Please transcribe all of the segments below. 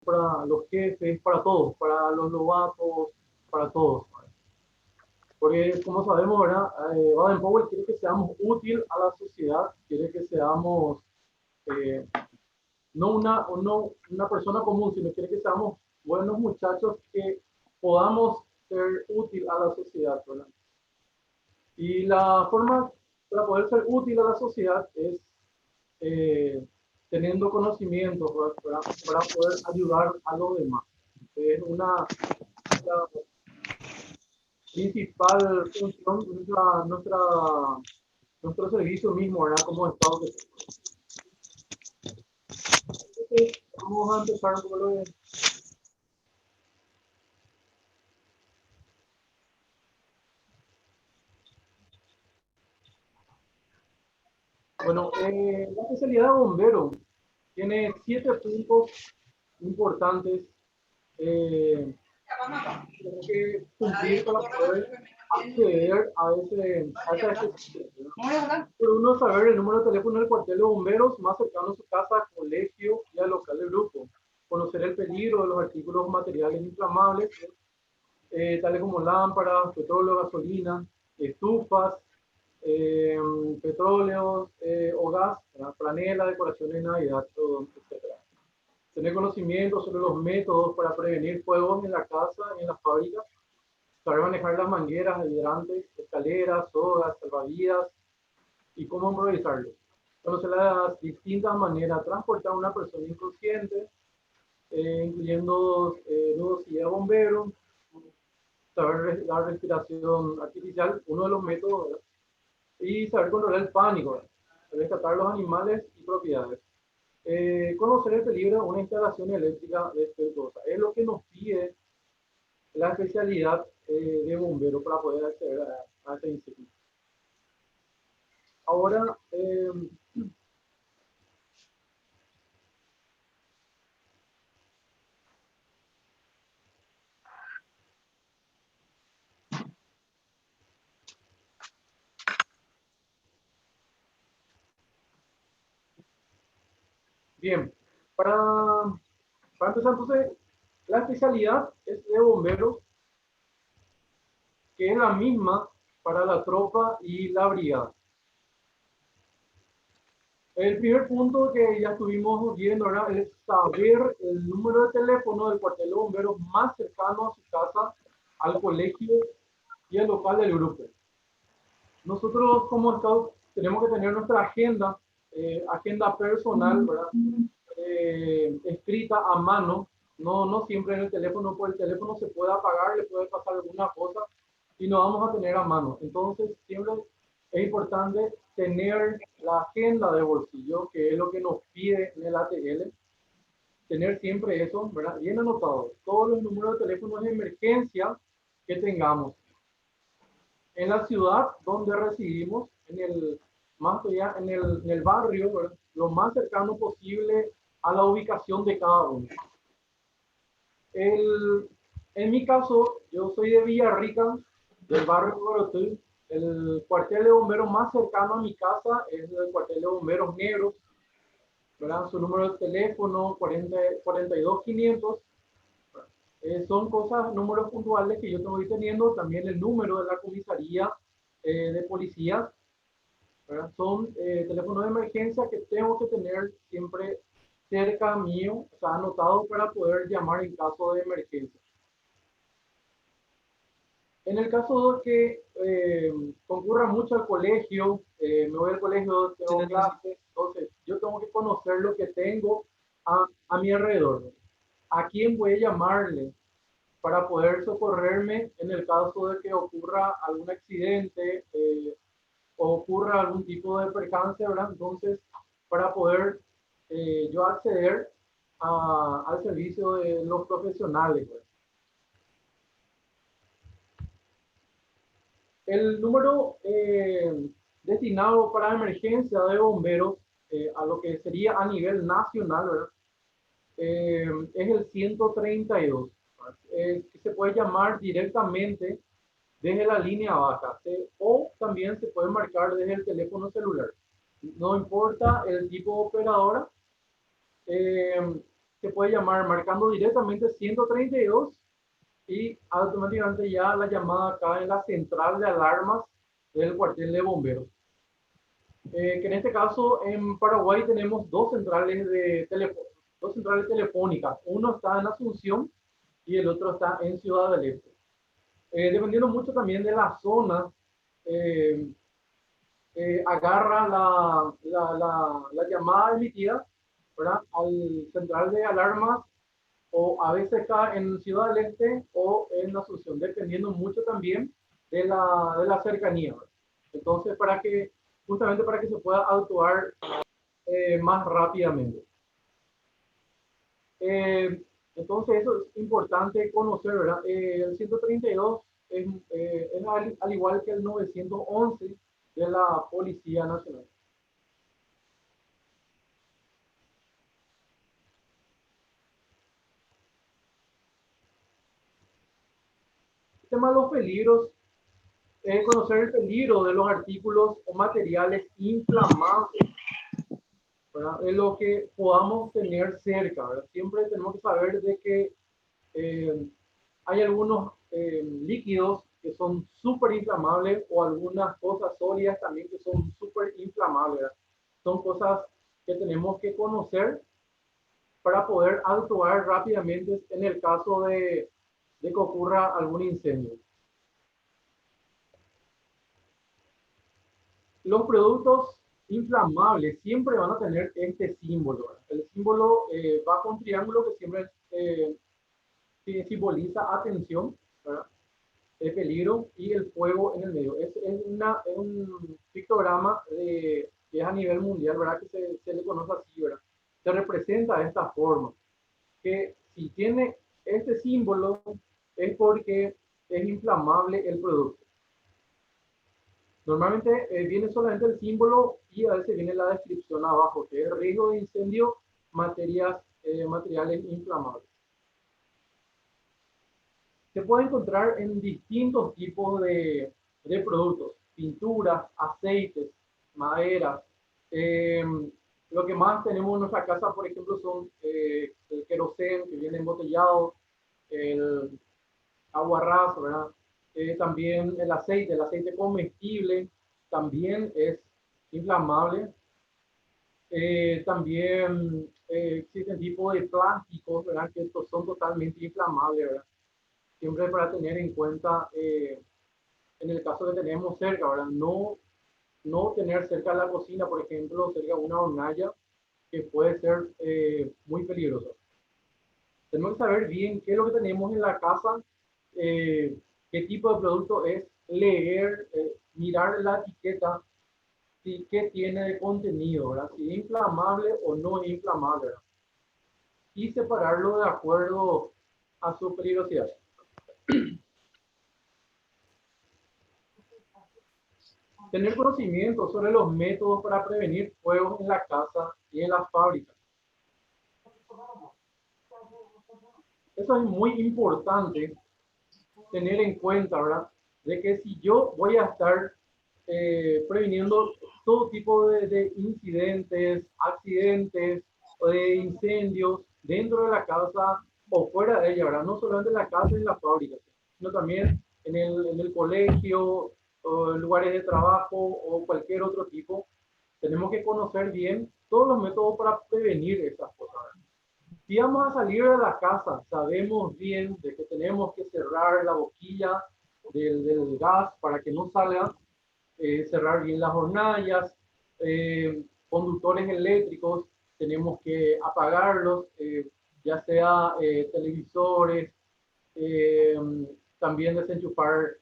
para los jefes, para todos, para los novatos, para todos. Porque, como sabemos, ¿verdad? Baden-Powell quiere que seamos útil a la sociedad, quiere que seamos eh, no una persona común, sino quiere que seamos buenos muchachos que podamos ser útil a la sociedad, ¿verdad? Y la forma para poder ser útil a la sociedad es eh, teniendo conocimiento para poder ayudar a los demás. Es la principal función, nuestro servicio mismo, ¿verdad? Como Estado. Entonces, vamos a empezar un poco de... Bueno, la especialidad de bombero tiene 7 puntos importantes que cumplir para poder acceder a esa especialidad. Por uno, saber el número de teléfono del cuartel de bomberos más cercano a su casa, colegio y al local del grupo. Conocer el peligro de los artículos o materiales inflamables, tales como lámparas, petróleo, gasolina, estufas, eh, petróleos o gas, franela, decoraciones de Navidad, etc. Tener conocimiento sobre los métodos para prevenir fuegos en la casa y en las fábricas, saber manejar las mangueras, hidrantes, escaleras, sogas, salvavidas y cómo improvisarlo. Conocer las distintas maneras de transportar a una persona inconsciente, incluyendo nudos y de bombero, saber la respiración artificial, uno de los métodos, ¿verdad? Y saber controlar el pánico, ¿verdad? Rescatar los animales y propiedades. Conocer el peligro de una instalación eléctrica defectuosa. Es lo que nos pide la especialidad de bombero para poder acceder a ese instituto. Ahora, bien, para, para empezar, entonces, la especialidad es de bomberos, que es la misma para la tropa y la brigada. El primer punto que ya estuvimos viendo ahora es saber el número de teléfono del cuartel de bomberos más cercano a su casa, al colegio y al local del grupo. Nosotros como Scout tenemos que tener nuestra agenda personal, ¿verdad? Escrita a mano, no siempre en el teléfono, por el teléfono se puede apagar, le puede pasar alguna cosa y no vamos a tener a mano. Entonces, siempre es importante tener la agenda de bolsillo, que es lo que nos pide en el ATL, tener siempre eso, ¿verdad? Bien anotado, todos los números de teléfono de emergencia que tengamos. En la ciudad donde residimos, más allá, en el barrio, ¿verdad? Lo más cercano posible a la ubicación de cada uno. En mi caso, yo soy de Villarrica, del barrio Gorotí. El cuartel de bomberos más cercano a mi casa es el cuartel de bomberos negros, ¿verdad? Su número de teléfono 42500. Son cosas, números puntuales que yo estoy teniendo. También el número de la comisaría de policía, ¿verdad? Son teléfonos de emergencia que tengo que tener siempre cerca mío, o sea, anotado para poder llamar en caso de emergencia. En el caso de que concurra mucho al colegio, me voy al colegio, tengo clases, entonces yo tengo que conocer lo que tengo a mi alrededor. ¿A quién voy a llamarle para poder socorrerme en el caso de que ocurra algún accidente o ocurra algún tipo de percance, ¿verdad? Entonces, para poder yo acceder al servicio de los profesionales, ¿verdad? El número destinado para emergencia de bomberos, a lo que sería a nivel nacional, ¿verdad? Es el 132, que se puede llamar directamente desde la línea baja, o también se puede marcar desde el teléfono celular. No importa el tipo de operadora, se se puede llamar marcando directamente 132 y automáticamente ya la llamada cae en la central de alarmas del cuartel de bomberos. Que en este caso en Paraguay tenemos dos centrales telefónicas. Uno está en Asunción y el otro está en Ciudad del Este. Dependiendo mucho también de la zona, agarra la llamada emitida, ¿verdad?, al central de alarmas, o a veces está en Ciudad del Este o en Asunción, dependiendo mucho también de la cercanía, ¿verdad? Entonces, justamente para que se pueda actuar más rápidamente. Entonces, eso es importante conocer, ¿verdad? El 132 es al igual que el 911 de la Policía Nacional. El tema de los peligros es conocer el peligro de los artículos o materiales inflamables, ¿verdad?, de lo que podamos tener cerca, ¿verdad? Siempre tenemos que saber de que hay algunos líquidos que son súper inflamables, o algunas cosas sólidas también que son súper inflamables, ¿verdad? Son cosas que tenemos que conocer para poder actuar rápidamente en el caso de que ocurra algún incendio. Los productos inflamables siempre van a tener este símbolo, ¿verdad? El símbolo bajo un triángulo que siempre simboliza atención, ¿verdad?, el peligro, y el fuego en el medio. Es un pictograma que es a nivel mundial, ¿verdad?, que se le conoce así, ¿verdad? Se representa de esta forma, que si tiene este símbolo es porque es inflamable el producto. Normalmente viene solamente el símbolo y a veces viene la descripción abajo, que es riesgo de incendio, materiales inflamables. Se puede encontrar en distintos tipos de productos: pinturas, aceites, maderas. Lo que más tenemos en nuestra casa, por ejemplo, son el queroseno, que viene embotellado, el aguarrás, ¿verdad? También el aceite comestible también es inflamable. También existen tipos de plásticos, ¿verdad?, que estos son totalmente inflamables, ¿verdad? Siempre para tener en cuenta, en el caso que tenemos cerca, ¿verdad? No tener cerca de la cocina, por ejemplo, cerca de una hornalla, que puede ser muy peligroso. Tenemos que saber bien qué es lo que tenemos en la casa, qué tipo de producto es, leer, mirar la etiqueta, qué tiene de contenido, ¿verdad?, si es inflamable o no es inflamable, ¿verdad?, y separarlo de acuerdo a su peligrosidad. Tener conocimiento sobre los métodos para prevenir fuegos en la casa y en las fábricas. Eso es muy importante tener en cuenta, ¿verdad?, de que si yo voy a estar previniendo todo tipo de incidentes, accidentes o de incendios dentro de la casa o fuera de ella, ¿verdad?, no solamente en la casa y en la fábrica, sino también en el colegio, o en lugares de trabajo o cualquier otro tipo, tenemos que conocer bien todos los métodos para prevenir estas cosas, ¿verdad? Si vamos a salir de la casa, sabemos bien de que tenemos que cerrar la boquilla del gas para que no salga, cerrar bien las hornallas, conductores eléctricos, tenemos que apagarlos, ya sea televisores, también desenchufar,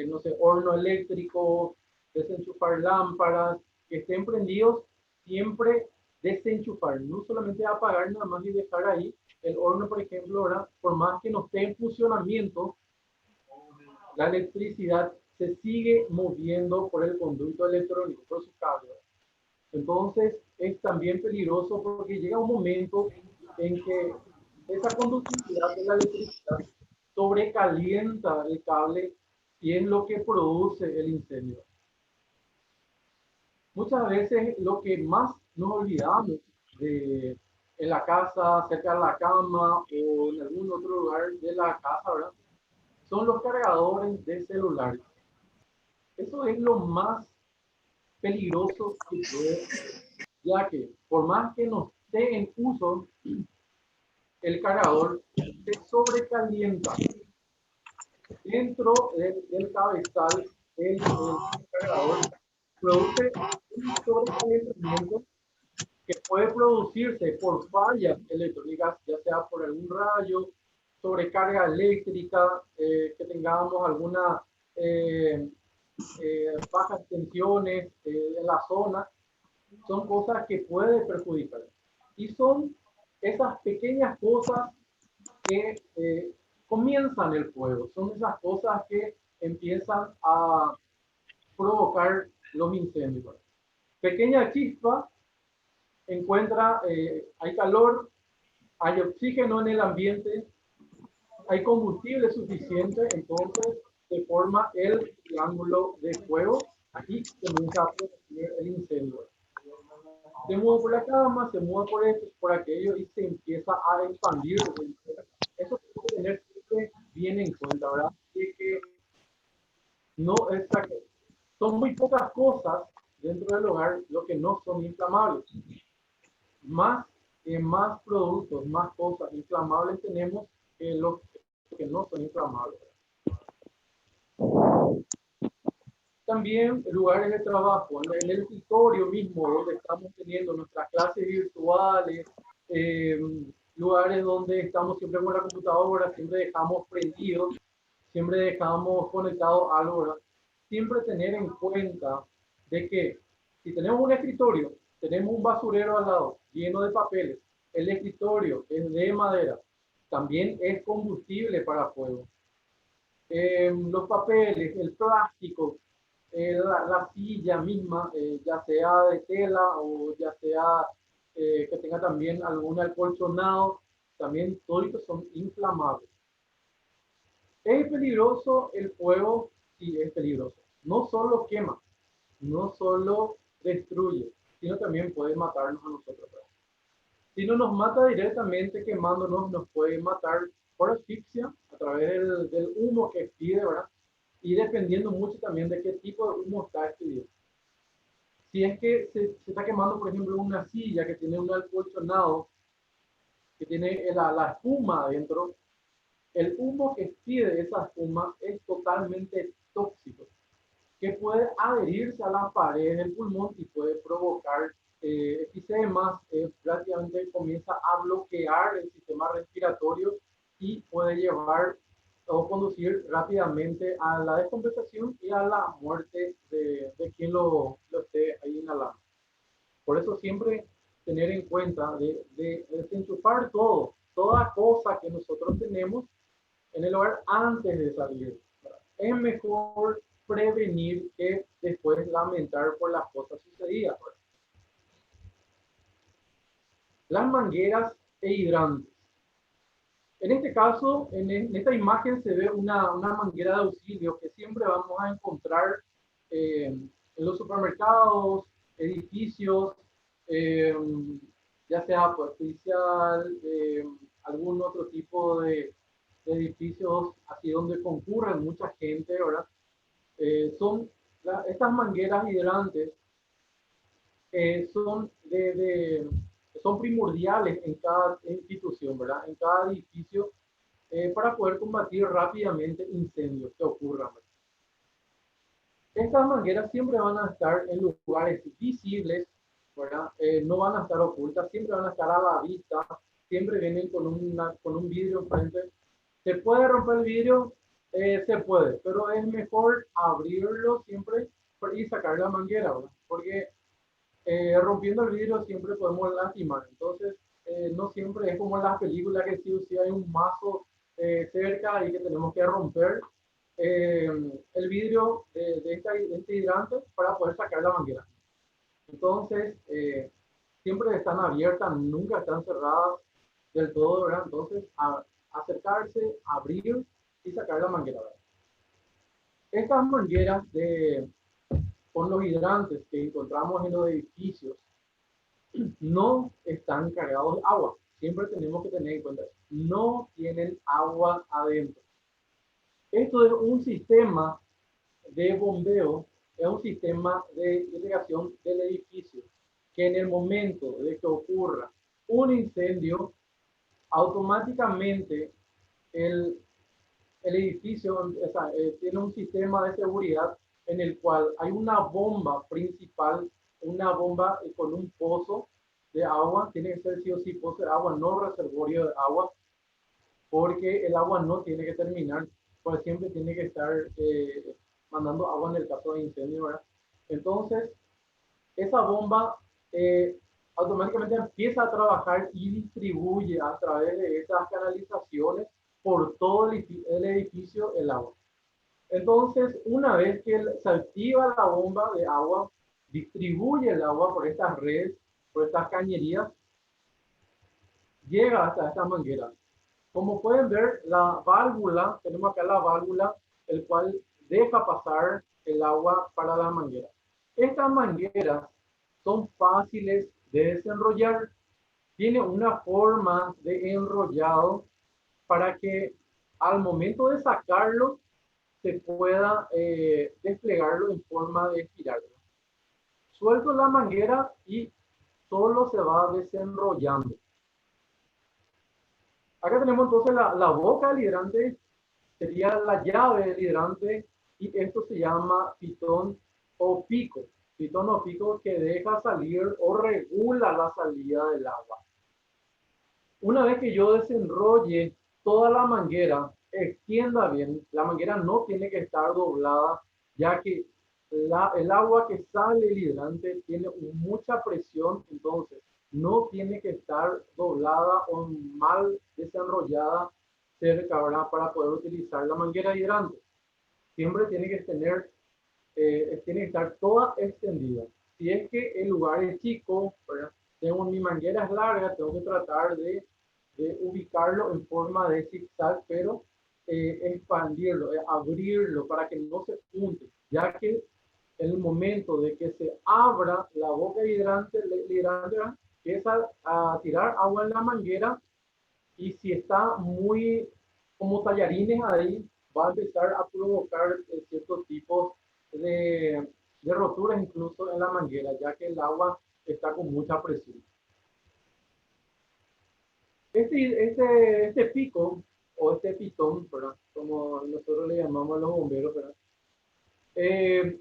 no sé, horno eléctrico, desenchufar lámparas que estén prendidos, siempre desenchufar, no solamente apagar nada más y dejar ahí el horno, por ejemplo, ¿verdad? Por más que no esté en funcionamiento, la electricidad se sigue moviendo por el conducto electrónico, por sus cables. Entonces es también peligroso porque llega un momento en que esa conductividad de la electricidad sobrecalienta el cable y es lo que produce el incendio. Muchas veces lo que más nos olvidamos de en la casa, cerca de la cama o en algún otro lugar de la casa, ¿verdad? Son los cargadores de celulares. Eso es lo más peligroso que puede, ya que por más que no esté en uso, el cargador se sobrecalienta. Dentro del cabezal, el cargador produce un sobrecalentamiento que puede producirse por fallas electrónicas, ya sea por algún rayo, sobrecarga eléctrica, que tengamos alguna eh, bajas tensiones en la zona, son cosas que pueden perjudicar. Y son esas pequeñas cosas que comienzan el fuego, son esas cosas que empiezan a provocar los incendios. Pequeña chispa encuentra, hay calor, hay oxígeno en el ambiente, hay combustible suficiente, entonces se forma el triángulo de fuego y comienza a producir el incendio. Se mueve por la cama, se mueve por esto, por aquello y se empieza a expandir. Eso se puede tener siempre bien en cuenta, ¿verdad? Y que no, son muy pocas cosas dentro del hogar lo que no son inflamables. Más productos, más cosas inflamables tenemos que los que no son inflamables. También lugares de trabajo, en el escritorio mismo, donde estamos teniendo nuestras clases virtuales, eh, lugares donde estamos siempre con la computadora, siempre dejamos prendidos, siempre dejamos conectado algo, ¿verdad? Siempre tener en cuenta de que si tenemos un escritorio, tenemos un basurero al lado lleno de papeles, el escritorio es de madera, también es combustible para fuego. Los papeles, el plástico, la silla misma, ya sea de tela o ya sea que tenga también algún acolchonado, también todos son inflamables. ¿Es peligroso el fuego? Sí, es peligroso. No solo quema, no solo destruye, sino también puede matarnos a nosotros. Si no nos mata directamente quemándonos, nos puede matar por asfixia a través del humo que expide, ¿verdad? Y dependiendo mucho también de qué tipo de humo está expidiendo. Si es que se está quemando, por ejemplo, una silla que tiene un acolchonado, que tiene la espuma adentro, el humo que expide esa espuma es totalmente tóxico, que puede adherirse a la pared del pulmón y puede provocar efisemas, prácticamente comienza a bloquear el sistema respiratorio y puede llevar o conducir rápidamente a la descompensación y a la muerte de quien lo esté ahí inhalando. Por eso siempre tener en cuenta de desenchufar toda cosa que nosotros tenemos en el hogar antes de salir. Es mejor prevenir que después lamentar por las cosas sucedidas. Las mangueras e hidrantes. En este caso, en esta imagen se ve una manguera de auxilio que siempre vamos a encontrar en los supermercados, edificios, eh, ya sea artificial, algún otro tipo de edificios así donde concurren mucha gente, ¿verdad? Estas mangueras hidrantes son, son primordiales en cada institución, ¿verdad? En cada edificio para poder combatir rápidamente incendios que ocurran. Estas mangueras siempre van a estar en lugares visibles, ¿verdad? No van a estar ocultas, siempre van a estar a la vista, siempre vienen con un vidrio enfrente. ¿Se puede romper el vidrio? Se puede, pero es mejor abrirlo siempre y sacar la manguera, ¿verdad? Porque rompiendo el vidrio siempre podemos lastimar. Entonces, no siempre es como en las películas que sí hay un mazo cerca y que tenemos que romper el vidrio de este hidrante para poder sacar la manguera. Entonces, siempre están abiertas, nunca están cerradas del todo, ¿verdad? Entonces, acercarse, abrir y sacar la manguera, ¿verdad? Estas mangueras con los hidrantes que encontramos en los edificios no están cargados de agua. Siempre tenemos que tener en cuenta, no tienen agua adentro. Esto es un sistema de bombeo, es un sistema de irrigación del edificio, que en el momento de que ocurra un incendio, automáticamente el, el edificio tiene un sistema de seguridad en el cual hay una bomba principal, una bomba con un pozo de agua, tiene que ser sí o sí pozo de agua, no reservorio de agua, porque el agua no tiene que terminar, pues siempre tiene que estar mandando agua en el caso de incendio, ¿verdad? Entonces, esa bomba eh, automáticamente empieza a trabajar y distribuye a través de esas canalizaciones por todo el edificio el agua. Entonces, una vez que se activa la bomba de agua, distribuye el agua por estas redes, por estas cañerías, llega hasta esta manguera. Como pueden ver, la válvula, tenemos acá la válvula, el cual deja pasar el agua para la manguera. Estas mangueras son fáciles de desenrollar. Tiene una forma de enrollado para que al momento de sacarlo se pueda desplegarlo en forma de espiral. Suelto la manguera y solo se va desenrollando. Acá tenemos entonces la boca del hidrante, sería la llave del hidrante, y esto se llama pitón o pico. Pitón o pico que deja salir o regula la salida del agua. Una vez que yo desenrolle toda la manguera, extienda bien, la manguera no tiene que estar doblada, ya que el agua que sale del hidrante tiene mucha presión, entonces no tiene que estar doblada o mal desenrollada cerca, ¿verdad? Para poder utilizar la manguera hidrante. Siempre tiene que tener, tiene que estar toda extendida. Si es que el lugar es chico, ¿verdad? Tengo mi manguera es larga, tengo que tratar de ubicarlo en forma de zigzag, pero expandirlo, abrirlo para que no se junte, ya que en el momento de que se abra la boca hidrante, el hidrante empieza a tirar agua en la manguera, y si está muy como tallarines ahí, va a empezar a provocar ciertos tipos de roturas incluso en la manguera, ya que el agua está con mucha presión. Este pico o este pitón, ¿verdad? Como nosotros le llamamos a los bomberos, ¿verdad? Eh,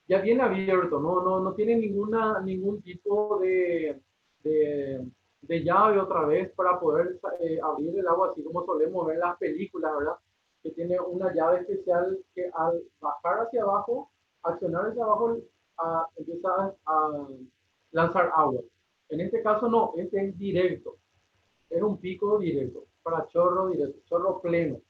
ya viene abierto, no tiene ningún tipo de llave otra vez para poder abrir el agua, así como solemos ver en las películas, ¿verdad? Que tiene una llave especial que al bajar hacia abajo, accionar hacia abajo, empieza a lanzar agua. En este caso no, este es directo, es un pico directo, para chorro directo, chorro pleno.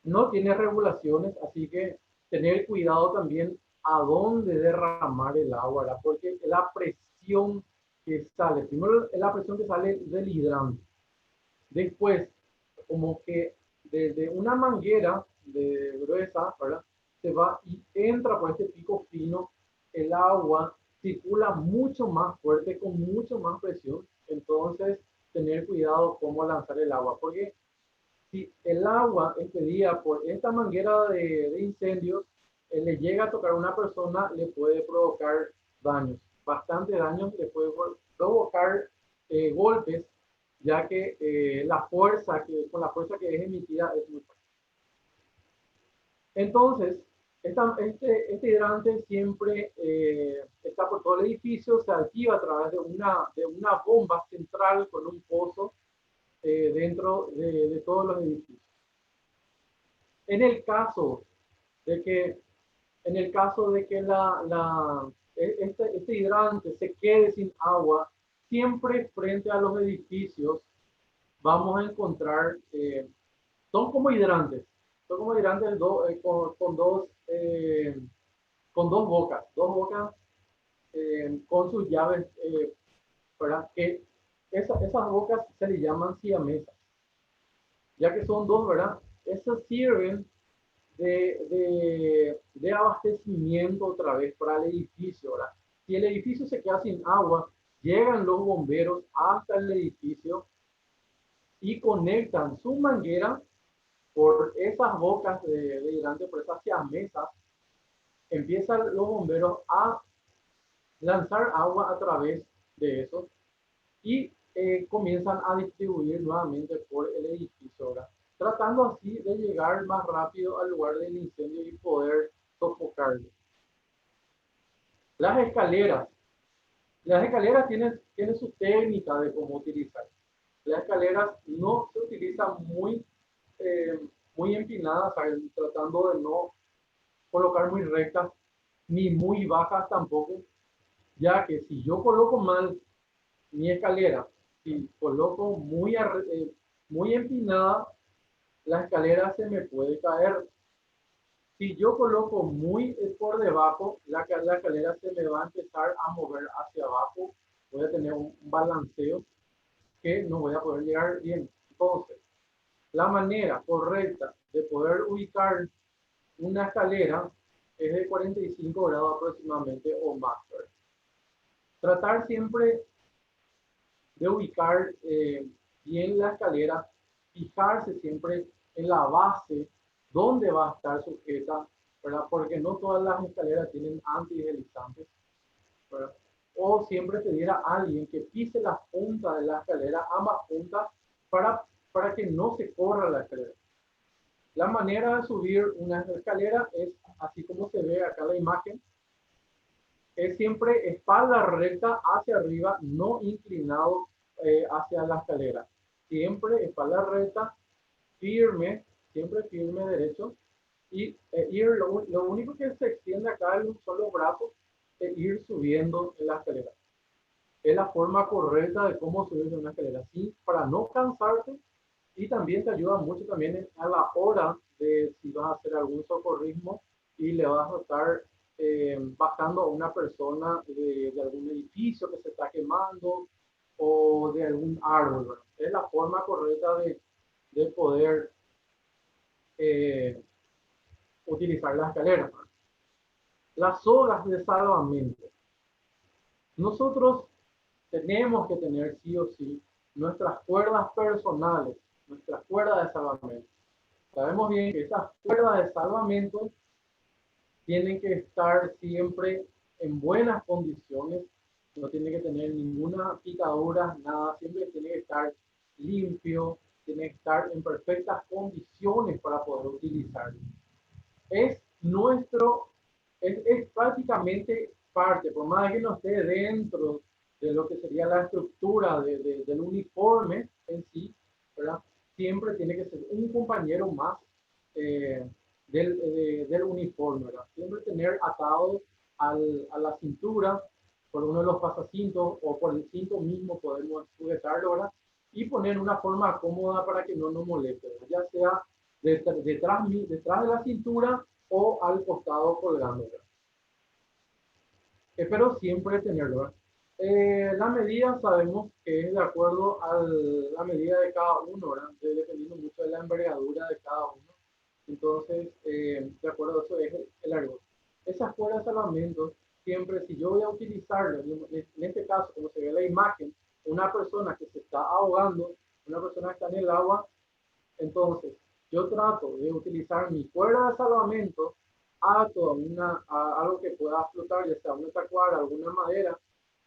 No tiene regulaciones, así que tener cuidado también a dónde derramar el agua, ¿verdad? Porque la presión que sale, primero es la presión que sale del hidrante, después como que desde una manguera de gruesa, ¿verdad? Se va y entra por este pico fino, el agua circula mucho más fuerte, con mucho más presión, entonces tener cuidado cómo lanzar el agua, porque si el agua expedida por esta manguera de incendios le llega a tocar a una persona, le puede provocar daños, bastante daños, le puede provocar golpes, ya que con la fuerza que es emitida es muy fuerte. Entonces, este hidrante siempre está por todo el edificio, se activa a través de una bomba central con un pozo dentro de todos los edificios. En el caso de que, en el caso de que este hidrante se quede sin agua, siempre frente a los edificios vamos a encontrar, son como hidrantes con dos bocas con sus llaves, ¿verdad? Que esas bocas se le llaman siamesas, ya que son dos, ¿verdad? Esas sirven de abastecimiento otra vez para el edificio, ¿verdad? Si el edificio se queda sin agua, llegan los bomberos hasta el edificio y conectan su manguera por esas bocas de hidrante, por esas mesas. Empiezan los bomberos a lanzar agua a través de eso y comienzan a distribuir nuevamente por el edificio, ¿verdad? Tratando así de llegar más rápido al lugar del incendio y poder sofocarlo. Las escaleras tienen su técnica de cómo utilizar. Las escaleras no se utilizan muy empinadas, tratando de no colocar muy rectas ni muy bajas tampoco, ya que si yo coloco mal mi escalera, si coloco muy empinada, la escalera se me puede caer. Si yo coloco muy por debajo, la escalera se me va a empezar a mover hacia abajo. Voy a tener un balanceo que no voy a poder llegar bien. Entonces, la manera correcta de poder ubicar una escalera es de 45 grados aproximadamente o más. Tratar siempre de ubicar bien la escalera, fijarse siempre en la base donde va a estar sujeta, ¿verdad? Porque no todas las escaleras tienen antideslizantes, ¿verdad? O siempre pedir a alguien que pise la punta de la escalera, ambas puntas, para que no se corra la escalera. La manera de subir una escalera es así como se ve acá la imagen. Es siempre espalda recta hacia arriba, no inclinado hacia la escalera. Siempre espalda recta, firme, siempre firme derecho. Y lo único que se extiende acá son los brazos e ir subiendo en la escalera. Es la forma correcta de cómo subir una escalera, ¿sí? Para no cansarse, y también te ayuda mucho también a la hora de si vas a hacer algún socorrismo y le vas a estar bajando a una persona de algún edificio que se está quemando o de algún árbol, ¿verdad? Es la forma correcta de poder utilizar la escalera, ¿verdad? Las sogas de salvamento. Nosotros tenemos que tener sí o sí nuestras cuerdas personales, nuestras cuerdas de salvamento. Sabemos bien que esas cuerdas de salvamento tienen que estar siempre en buenas condiciones, no tiene que tener ninguna picadura, nada, siempre tiene que estar limpio, tiene que estar en perfectas condiciones para poder utilizarlo. Es prácticamente parte, por más que no esté dentro de lo que sería la estructura del uniforme en sí, ¿verdad? Siempre tiene que ser un compañero más del uniforme, ¿verdad? Siempre tener atado a la cintura por uno de los pasacintos o por el cinto mismo podemos sujetarlo, ¿verdad? Y poner una forma cómoda para que no nos moleste, ¿verdad? Ya sea detrás de la cintura o al costado colgando, ¿verdad? Pero siempre tenerlo. La medida sabemos que es de acuerdo a la medida de cada uno, ¿verdad? Dependiendo mucho de la envergadura de cada uno. Entonces, de acuerdo a eso es el largo. Esas cuerdas de salvamento, siempre si yo voy a utilizarlo, en este caso, como se ve en la imagen, una persona que se está ahogando, una persona que está en el agua, entonces yo trato de utilizar mi cuerda de salvamento a algo que pueda flotar, ya sea una tacuara, alguna madera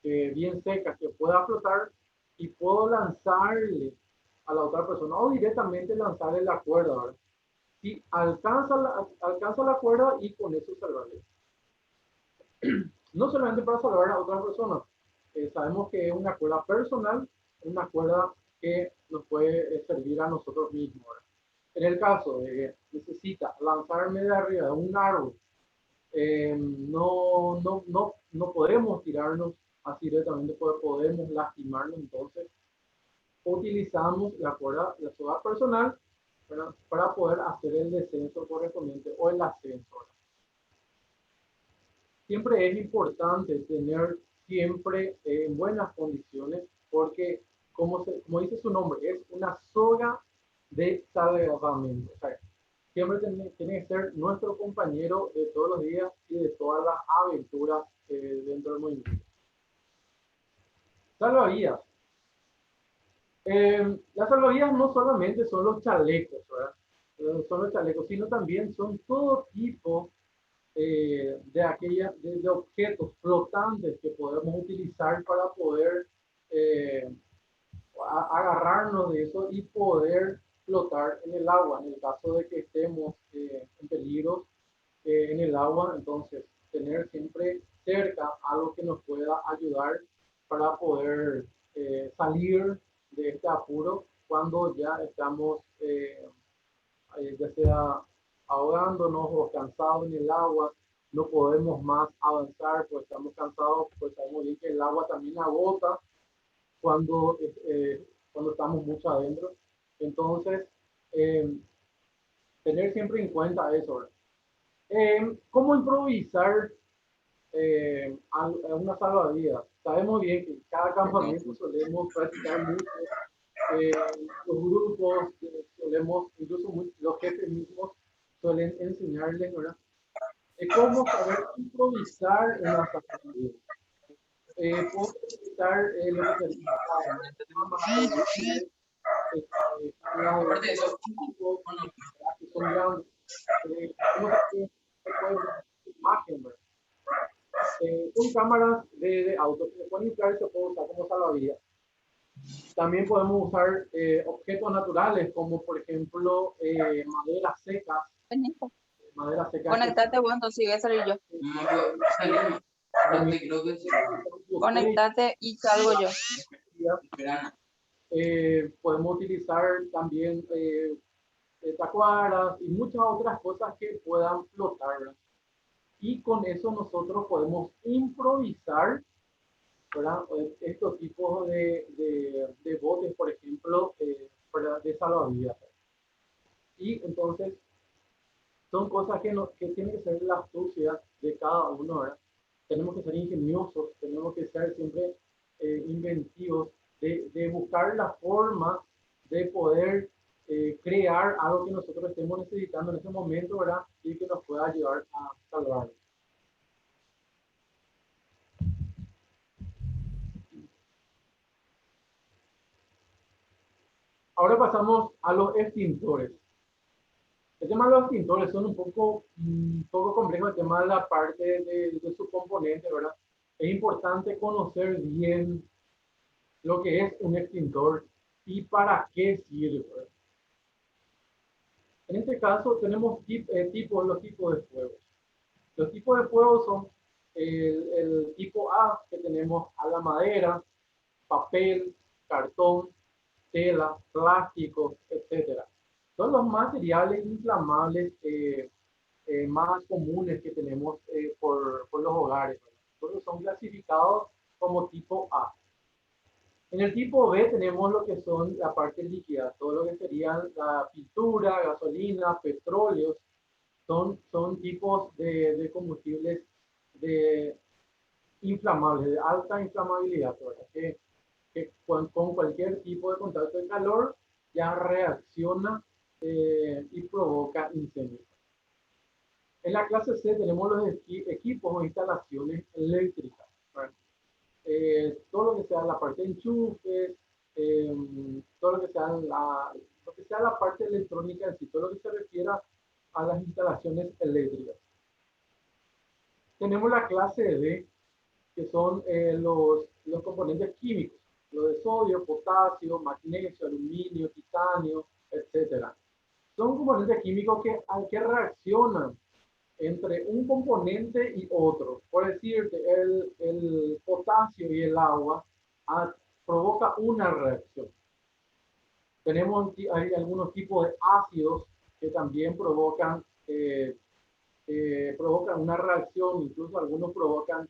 bien seca que pueda flotar, y puedo lanzarle a la otra persona o directamente lanzarle la cuerda, ¿verdad? Y alcanza la cuerda y con eso salvarle. No solamente para salvar a otras personas, sabemos que es una cuerda personal, una cuerda que nos puede servir a nosotros mismos, ¿verdad? En el caso de que necesita lanzarme de arriba de un árbol, no podemos tirarnos así directamente, podemos lastimarnos. Entonces utilizamos la soga personal para poder hacer el descenso correspondiente o el ascenso. Siempre es importante tener siempre en buenas condiciones, porque como dice su nombre, es una soga de salvamento. O sea, siempre tiene que ser nuestro compañero de todos los días y de todas las aventuras dentro del movimiento. Salvavidas. Las salvavidas no solamente son los chalecos, ¿verdad? Son los chalecos, sino también son todo tipo de objetos flotantes que podemos utilizar para poder eh, agarrarnos de eso y poder flotar en el agua. En el caso de que estemos en peligro en el agua, entonces tener siempre cerca algo que nos pueda ayudar para poder salir de este apuro cuando ya estamos ya sea ahogándonos o cansados en el agua, no podemos más avanzar, pues estamos cansados, pues sabemos bien que el agua también agota cuando, cuando estamos mucho adentro. Entonces, eh, tener siempre en cuenta eso. ¿Cómo improvisar una salvavidas? Sabemos bien que cada campamento solemos practicar mucho los grupos, solemos, incluso los jefes mismos suelen enseñarles, ¿verdad? De cómo saber improvisar una salvavidas. Puedo utilizar lo que sería cámaras de que son grandes. ¿Cómo se puede ver imagen, ¿verdad? Son cámaras de auto que se pueden inflar y se puede usar como salvavidas. También podemos usar objetos naturales como por ejemplo maderas secas. Madera seca. Conectate vos, entonces voy a salir yo. Conectate y salgo yo. Podemos utilizar también tacuaras y muchas otras cosas que puedan flotar. Y con eso nosotros podemos improvisar, ¿verdad? Estos tipos de botes, por ejemplo, de salvavidas. Y entonces son cosas que tienen que ser la astucia de cada uno, ¿verdad? Tenemos que ser ingeniosos, tenemos que ser siempre inventivos, de buscar la forma de poder crear algo que nosotros estemos necesitando en ese momento, ¿verdad? Y que nos pueda ayudar a salvar. Ahora pasamos a los extintores. El tema de los extintores son un poco complejo el tema de la parte de su componente, ¿verdad? Es importante conocer bien lo que es un extintor y para qué sirve. En este caso tenemos los tipos de fuegos. Los tipos de fuegos son el tipo A, que tenemos a la madera, papel, cartón, tela, plástico, etcétera. Son los materiales inflamables más comunes que tenemos por los hogares. Entonces son clasificados como tipo A. En el tipo B tenemos lo que son la parte líquida, todo lo que serían la pintura, gasolina, petróleos, son tipos de combustibles de inflamables, de alta inflamabilidad, que con cualquier tipo de contacto de calor ya reacciona y provoca incendios. En la clase C tenemos los equipos o instalaciones eléctricas. Todo lo que sea la parte de enchufes, todo lo que sea la parte electrónica en sí, todo lo que se refiera a las instalaciones eléctricas. Tenemos la clase D, que son los componentes químicos, lo de sodio, potasio, magnesio, aluminio, titanio, etcétera. Son componentes químicos que reaccionan entre un componente y otro. Por decirte, el potasio y el agua provoca una reacción. Hay algunos tipos de ácidos que también provocan una reacción, incluso algunos provocan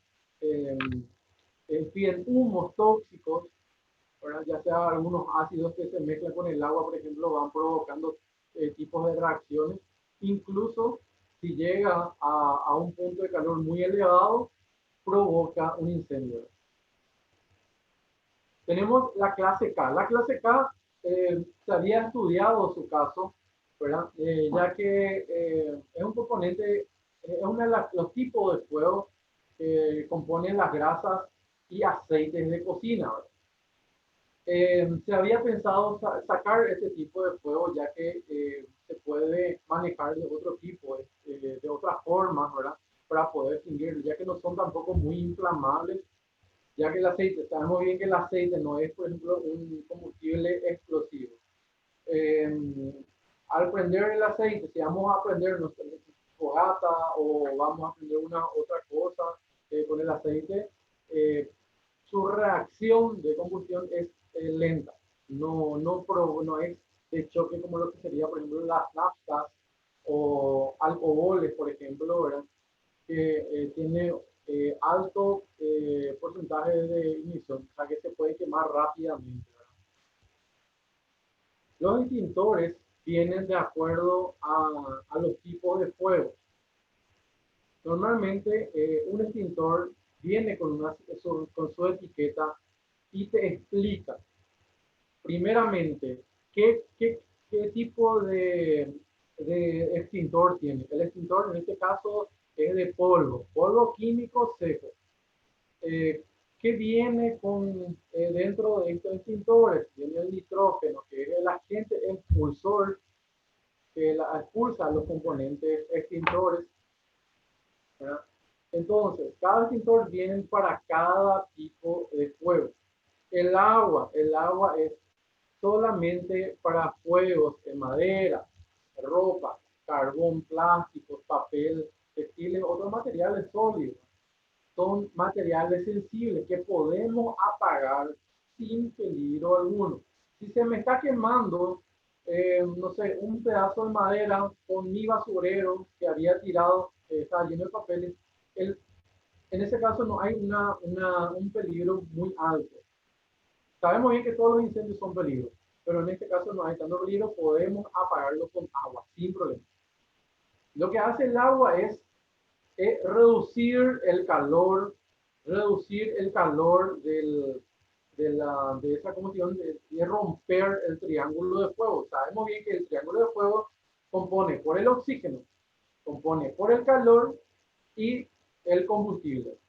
piden humos tóxicos, ¿verdad? Ya sea algunos ácidos que se mezclan con el agua, por ejemplo, van provocando tipos de reacciones. Incluso si llega a un punto de calor muy elevado, provoca un incendio. Tenemos la clase K. La clase K se había estudiado su caso, ¿verdad? Ya que es un componente, es uno de los tipos de fuego que componen las grasas y aceites de cocina, ¿verdad? Se había pensado sacar este tipo de fuego ya que se puede manejar de otro tipo, de otras formas, ¿verdad? Para poder extinguirlo, ya que no son tampoco muy inflamables, ya que el aceite, sabemos bien que el aceite no es, por ejemplo, un combustible explosivo. Al prender el aceite, si vamos a prender nuestra fogata o vamos a prender una otra cosa con el aceite, su reacción de combustión es lenta, no es de choque como lo que sería, por ejemplo, las naftas o alcoholes, por ejemplo, ¿verdad? Que tiene alto porcentaje de ignición, o sea que se puede quemar rápidamente, ¿verdad? Los extintores vienen de acuerdo a los tipos de fuego. Normalmente un extintor viene con su etiqueta y te explica primeramente qué tipo de extintor tiene. El extintor en este caso es de polvo químico seco. ¿Qué viene dentro de estos extintores? Viene el nitrógeno, que es el agente expulsor que expulsa los componentes extintores, ¿verdad? Entonces, cada extintor viene para cada tipo de fuego. El agua es solamente para fuegos de madera, ropa, carbón, plásticos, papel, textiles, otros materiales sólidos. Son materiales sensibles que podemos apagar sin peligro alguno. Si se me está quemando, no sé, un pedazo de madera con mi basurero que había tirado, está lleno de papeles, en ese caso no hay un peligro muy alto. Sabemos bien que todos los incendios son peligros, pero en este caso no hay tanto peligro, podemos apagarlo con agua, sin problema. Lo que hace el agua es reducir el calor de esa combustión, de romper el triángulo de fuego. Sabemos bien que el triángulo de fuego compone por el oxígeno, compone por el calor y el combustible.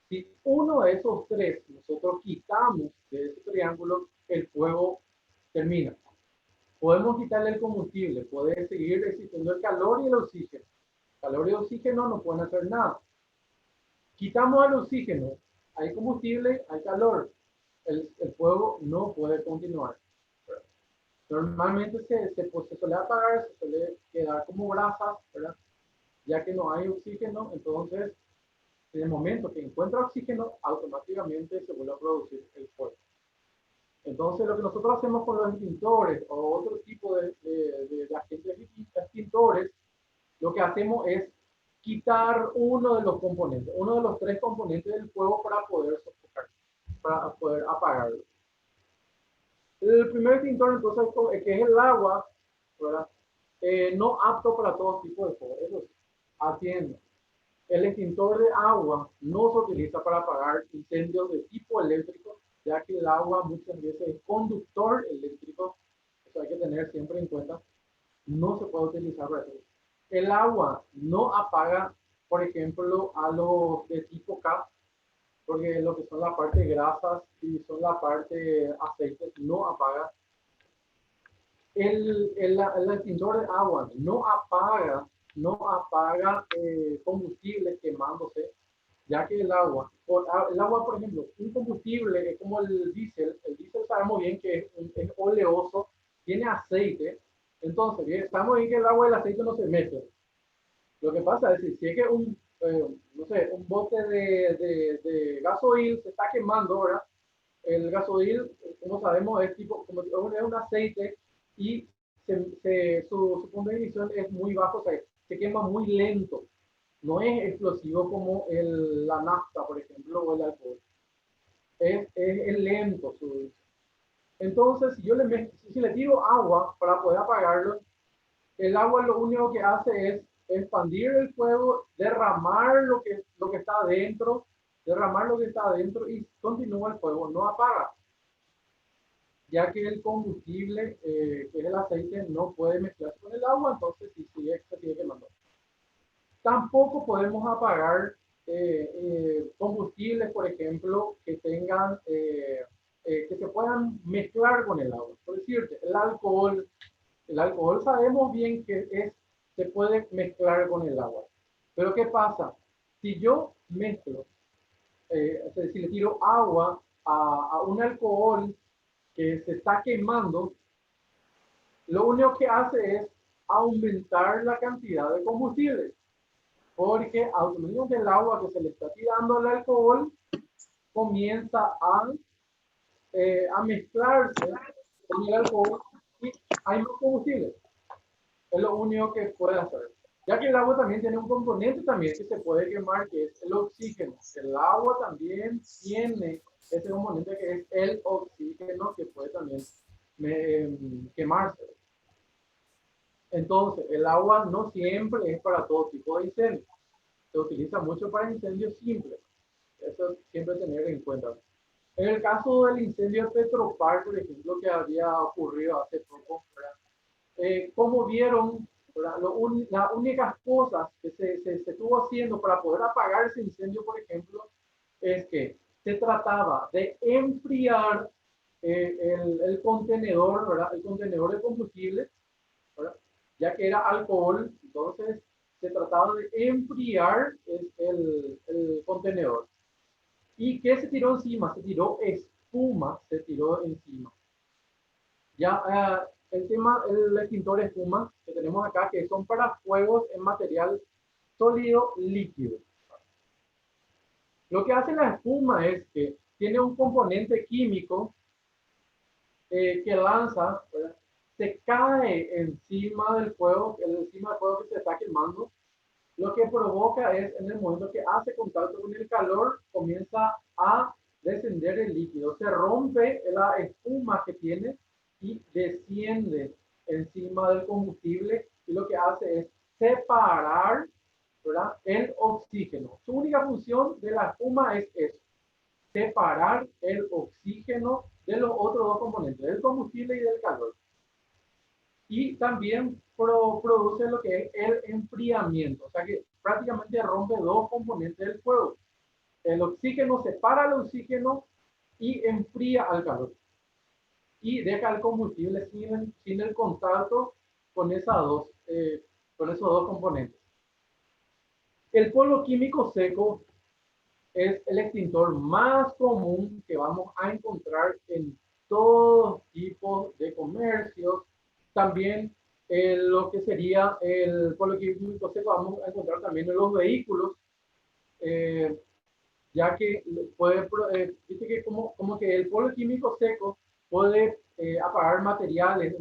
Si uno de esos tres nosotros quitamos de ese triángulo, el fuego termina. Podemos quitarle el combustible, puede seguir existiendo el calor y el oxígeno. Calor y oxígeno no pueden hacer nada. Quitamos el oxígeno, hay combustible, hay calor. El fuego no puede continuar. Normalmente se suele apagar, se suele quedar como brasas, ¿verdad? Ya que no hay oxígeno, entonces en el momento que encuentra oxígeno, automáticamente se vuelve a producir el fuego. Entonces, lo que nosotros hacemos con los extintores o otro tipo de agentes extintores, lo que hacemos es quitar uno de los componentes, uno de los tres componentes del fuego para poder sofocar, para poder apagarlo. El primer extintor, entonces, que es el agua, ¿verdad? No apto para todo tipo de fuego. Eso sí, atiende. El extintor de agua no se utiliza para apagar incendios de tipo eléctrico, ya que el agua muchas veces es conductor eléctrico. Eso hay que tener siempre en cuenta. No se puede utilizar para eso. El agua no apaga, por ejemplo, a los de tipo K, porque lo que son la parte de grasas y son la parte aceites no apaga. El extintor de agua no apaga combustible quemándose, ya que el agua, por ejemplo, un combustible es como el diésel sabemos bien que es oleoso, tiene aceite, entonces bien, sabemos bien que el agua y el aceite no se meten. Lo que pasa es que si es que no sé, un bote de gasoil se está quemando, ¿verdad? El gasoil, como sabemos, es como es un aceite y su punto de ignición es muy bajo, o sea, se quema muy lento. No es explosivo como la nafta, por ejemplo, o el alcohol. Es lento su. Entonces, si le tiro agua para poder apagarlo, el agua lo único que hace es expandir el fuego, derramar lo que está adentro y continúa el fuego, no apaga. ya que el combustible, que es el aceite, no puede mezclarse con el agua, entonces sí, se sigue quemando. Tampoco podemos apagar combustibles, por ejemplo, que tengan, que se puedan mezclar con el agua. Por decirte, el alcohol sabemos bien que se puede mezclar con el agua. Pero ¿qué pasa? Si yo mezclo, o sea, si le tiro agua a un alcohol que se está quemando, lo único que hace es aumentar la cantidad de combustible, porque al menos del agua que se le está tirando al alcohol, comienza a mezclarse con el alcohol y hay más combustible. Es lo único que puede hacer. Ya que el agua también tiene un componente también que se puede quemar, que es el oxígeno. El agua también tiene ese componente que es el oxígeno, que puede también quemarse. Entonces, el agua no siempre es para todo tipo de incendios. Se utiliza mucho para incendios simples. Eso siempre tener en cuenta. En el caso del incendio de Petropar, por ejemplo, que había ocurrido hace poco, como vieron, las únicas cosas que se estuvo haciendo para poder apagar ese incendio, por ejemplo, es que se trataba de enfriar el contenedor, ¿verdad? El contenedor de combustible, ¿verdad? Ya que era alcohol, entonces se trataba de enfriar el contenedor. ¿Y qué se tiró encima? Se tiró espuma, se tiró encima. Ya el tema, el extintor de espuma que tenemos acá, que son para fuegos en material sólido líquido. Lo que hace la espuma es que tiene un componente químico que lanza, ¿verdad? Se cae encima del fuego, encima del fuego que se está quemando. Lo que provoca es, en el momento que hace contacto con el calor, comienza a descender el líquido. Se rompe la espuma que tiene y desciende encima del combustible y lo que hace es separar, ¿verdad?, el oxígeno. Su única función de la espuma es eso, separar el oxígeno de los otros dos componentes, del combustible y del calor. Y también produce lo que es el enfriamiento, o sea que prácticamente rompe dos componentes del fuego. El oxígeno separa el oxígeno y enfría al calor. Y deja el combustible sin el contacto con, con esos dos componentes. El polvo químico seco es el extintor más común que vamos a encontrar en todos tipos de comercios. También lo que sería el polvo químico seco vamos a encontrar también en los vehículos, ya que puede, dice que como que el polvo químico seco puede apagar materiales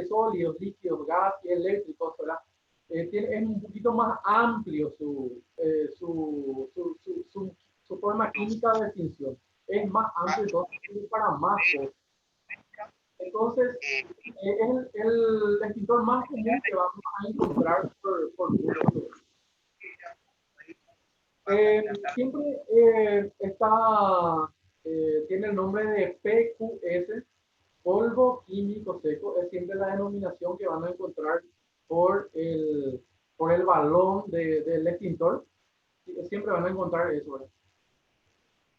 sólidos, líquidos, gas y eléctricos, ¿verdad? Es un poquito más amplio su forma química de extinción. Es más amplio, entonces para más cosas. Entonces, es el extintor más común que vamos a encontrar por mucho tiempo. Siempre tiene el nombre de PQS, polvo químico seco, es siempre la denominación que van a encontrar por el balón del extintor. Siempre van a encontrar eso, ¿verdad?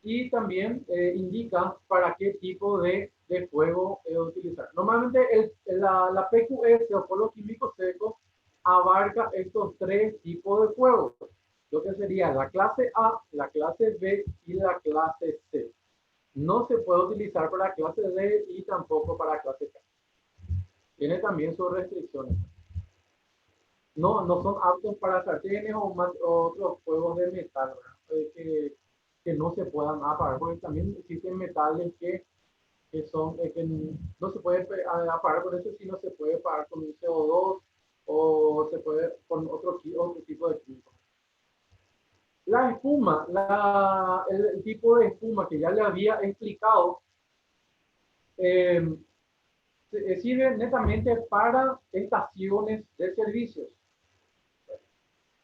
Y también indica para qué tipo de fuego utilizar. Normalmente la PQS o polvo químico seco abarca estos tres tipos de fuegos, lo que sería la clase A, la clase B y la clase C. No se puede utilizar para clase D y tampoco para clase K. Tiene también sus restricciones. No son aptos para sartenes o otros fuegos de metal, que no se puedan apagar, porque también existen metales que no se puede apagar con eso, sino se puede apagar con un CO2 o se puede con otro tipo de químico. La espuma, el tipo de espuma que ya le había explicado, sirve netamente para estaciones de servicios.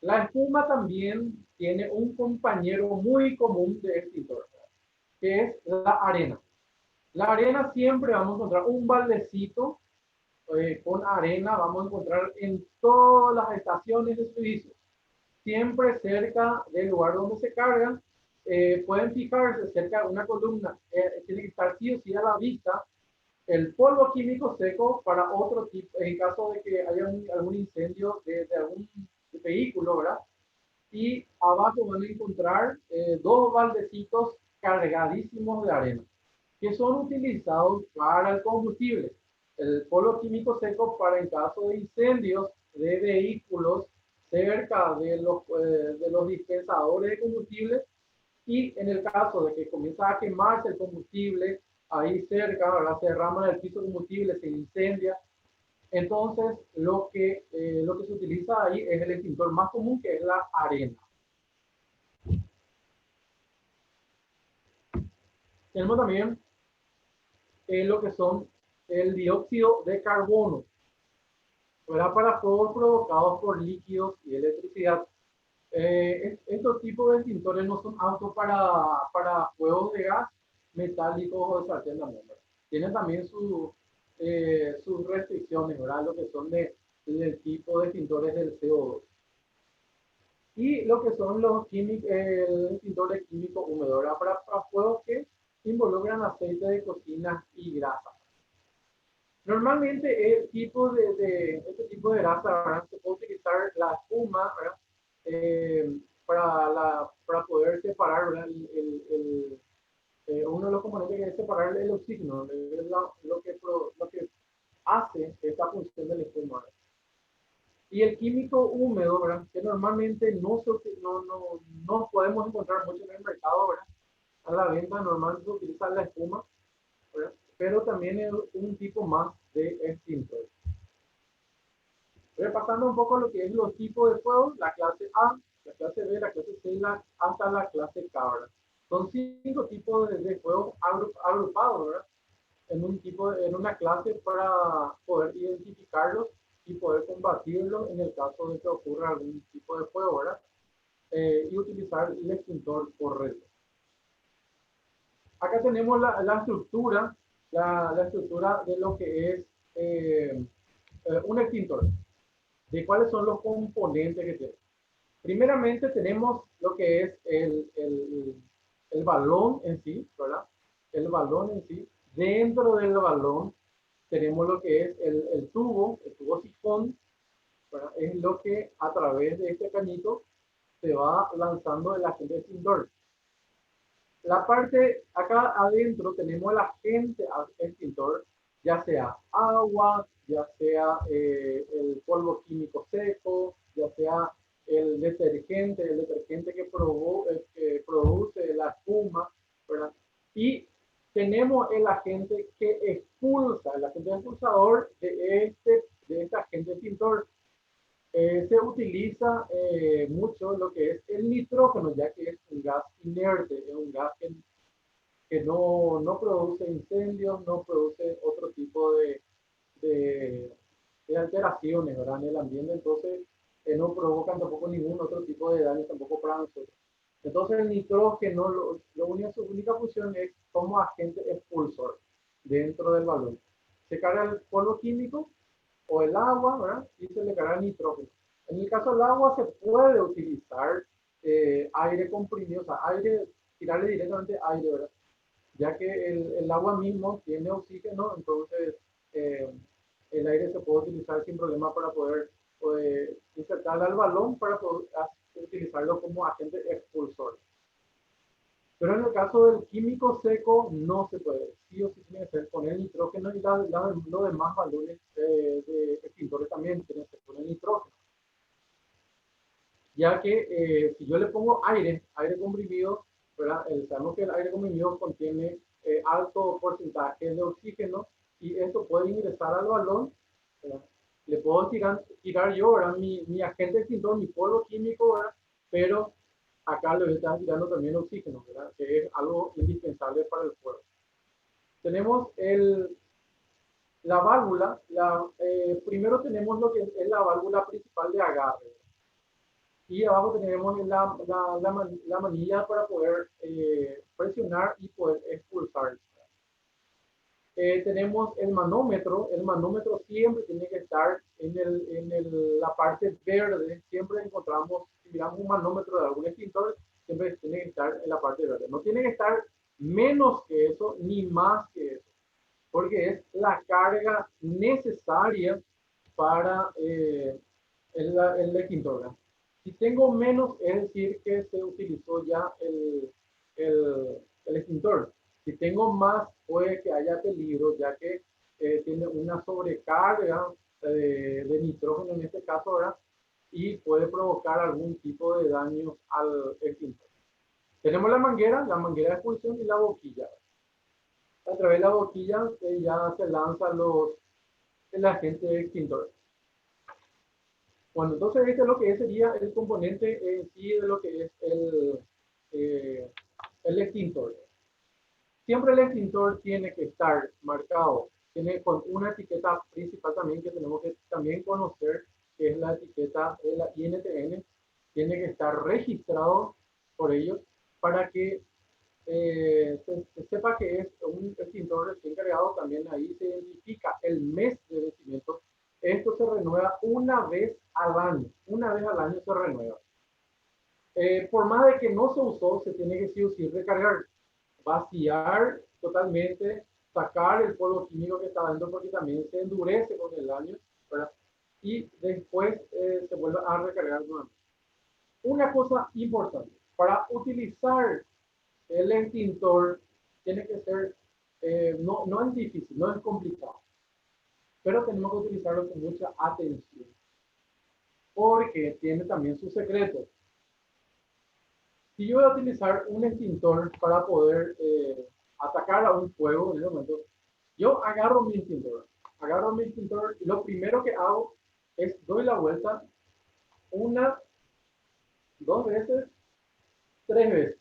La espuma también tiene un compañero muy común de extintor, que es la arena. La arena siempre vamos a encontrar un baldecito con arena, vamos a encontrar en todas las estaciones de servicio, siempre cerca del lugar donde se cargan. Pueden fijarse cerca de una columna, tiene que estar sí o sí a la vista el polvo químico seco para otro tipo, en caso de que haya algún incendio de algún vehículo, ¿verdad? Y abajo van a encontrar dos baldecitos cargadísimos de arena, que son utilizados para el combustible. El polvo químico seco para en caso de incendios de vehículos cerca de los dispensadores de combustible, y en el caso de que comienza a quemarse el combustible ahí cerca, ¿verdad? Se derrama el piso de combustible, se incendia. Entonces, lo que se utiliza ahí es el extintor más común, que es la arena. Tenemos también lo que son el dióxido de carbono, ¿verdad? Para fuegos provocados por líquidos y electricidad. Estos tipos de extintores no son aptos para fuegos de gas, metálicos o de sartén también, ¿verdad? Tienen también sus restricciones, ¿verdad? Lo que son del tipo de extintores del CO2. Y lo que son los extintores químicos húmedos, ¿verdad? Para fuegos que involucran aceite de cocina y grasa. Normalmente este tipo de grasa, ¿verdad? Se puede utilizar la espuma, ¿verdad? Para poder separar, ¿verdad? Uno de los componentes que es separar el oxígeno, es lo que hace esta función del espuma, ¿verdad? Y el químico húmedo, ¿verdad? Que normalmente no podemos encontrar mucho en el mercado, ¿verdad? A la venta normalmente se utiliza la espuma, ¿verdad? Pero también es un tipo más de extintor. Repasando un poco lo que es los tipos de fuego, la clase A, la clase B, la clase C, hasta la clase K, ¿verdad? Son 5 tipos de fuego agrupados, ¿verdad? En una clase para poder identificarlos y poder combatirlos en el caso de que ocurra algún tipo de fuego, ¿verdad? Y utilizar el extintor correcto. Acá tenemos la estructura, la estructura de lo que es un extintor, de cuáles son los componentes que tiene. Primeramente tenemos lo que es el balón en sí, ¿verdad? El balón en sí. Dentro del balón tenemos lo que es el tubo sifón, ¿verdad? Es lo que a través de este cañito se va lanzando el agente extintor. La parte acá adentro tenemos el agente extintor, ya sea agua, ya sea el polvo químico seco, ya sea el detergente que produce la espuma, ¿verdad? Y tenemos el agente que expulsa, el agente expulsador de este agente extintor. Se utiliza mucho lo que es el nitrógeno, ya que es un gas inerte, es un gas que no produce incendios, no produce otro tipo de, de alteraciones, ¿verdad? En el ambiente, entonces no provocan tampoco ningún otro tipo de daño tampoco para nosotros. Entonces el nitrógeno, su única función es como agente expulsor dentro del balón. Se carga el polvo químico o el agua, ¿verdad? Y se le carga el nitrógeno. En el caso del agua se puede utilizar aire comprimido, o sea, tirarle directamente aire, ¿verdad? Ya que el agua mismo tiene oxígeno, entonces el aire se puede utilizar sin problema para poder insertarle al balón para poder utilizarlo como agente expulsor. Pero en el caso del químico seco no se puede. Sí o sí tiene que ser con el nitrógeno, y los demás balones de extintores también tienen que ser con el nitrógeno. Ya que si yo le pongo aire comprimido, ¿verdad? Sabemos que el aire comprimido contiene alto porcentaje de oxígeno, y esto puede ingresar al balón, ¿verdad? Le puedo tirar yo, ¿verdad? Mi agente extintor, mi polvo químico, ¿verdad? Pero acá le están tirando también oxígeno, ¿verdad? Que es algo indispensable para el fuego. Tenemos la válvula, primero tenemos lo que es la válvula principal de agarre, y abajo tenemos la manilla para poder presionar y poder expulsar. Tenemos el manómetro. El manómetro siempre tiene que estar la parte verde. Siempre encontramos, si miramos un manómetro de algún extintor, siempre tiene que estar en la parte verde. No tiene que estar menos que eso ni más que eso, porque es la carga necesaria para el extintor. Si tengo menos, es decir que se utilizó ya el extintor. Si tengo más, puede que haya peligro, ya que tiene una sobrecarga de nitrógeno en este caso, ¿verdad? Y puede provocar algún tipo de daño al extintor. Tenemos la manguera de expulsión y la boquilla. A través de la boquilla ya se lanzan el agente extintor. Bueno, entonces este es lo que sería el componente en sí de lo que es el extintor. Siempre el extintor tiene que estar marcado, tiene con una etiqueta principal también que tenemos que también conocer, que es la etiqueta de la INTN, tiene que estar registrado por ellos para que se sepa que es un extintor recién cargado. También ahí se identifica el mes de vencimiento. Esto se renueva una vez al año se renueva. Por más de que no se usó, se tiene que sí o sí recargar, vaciar totalmente, sacar el polvo químico que está dentro, porque también se endurece con el año, ¿verdad? Y después se vuelve a recargar nuevamente. Una cosa importante, para utilizar el extintor tiene que ser, no es difícil, no es complicado, pero tenemos que utilizarlo con mucha atención, porque tiene también sus secretos. Si yo voy a utilizar un extintor para poder atacar a un fuego en ese momento, yo agarro mi extintor y lo primero que hago es doy la vuelta una, dos veces, tres veces.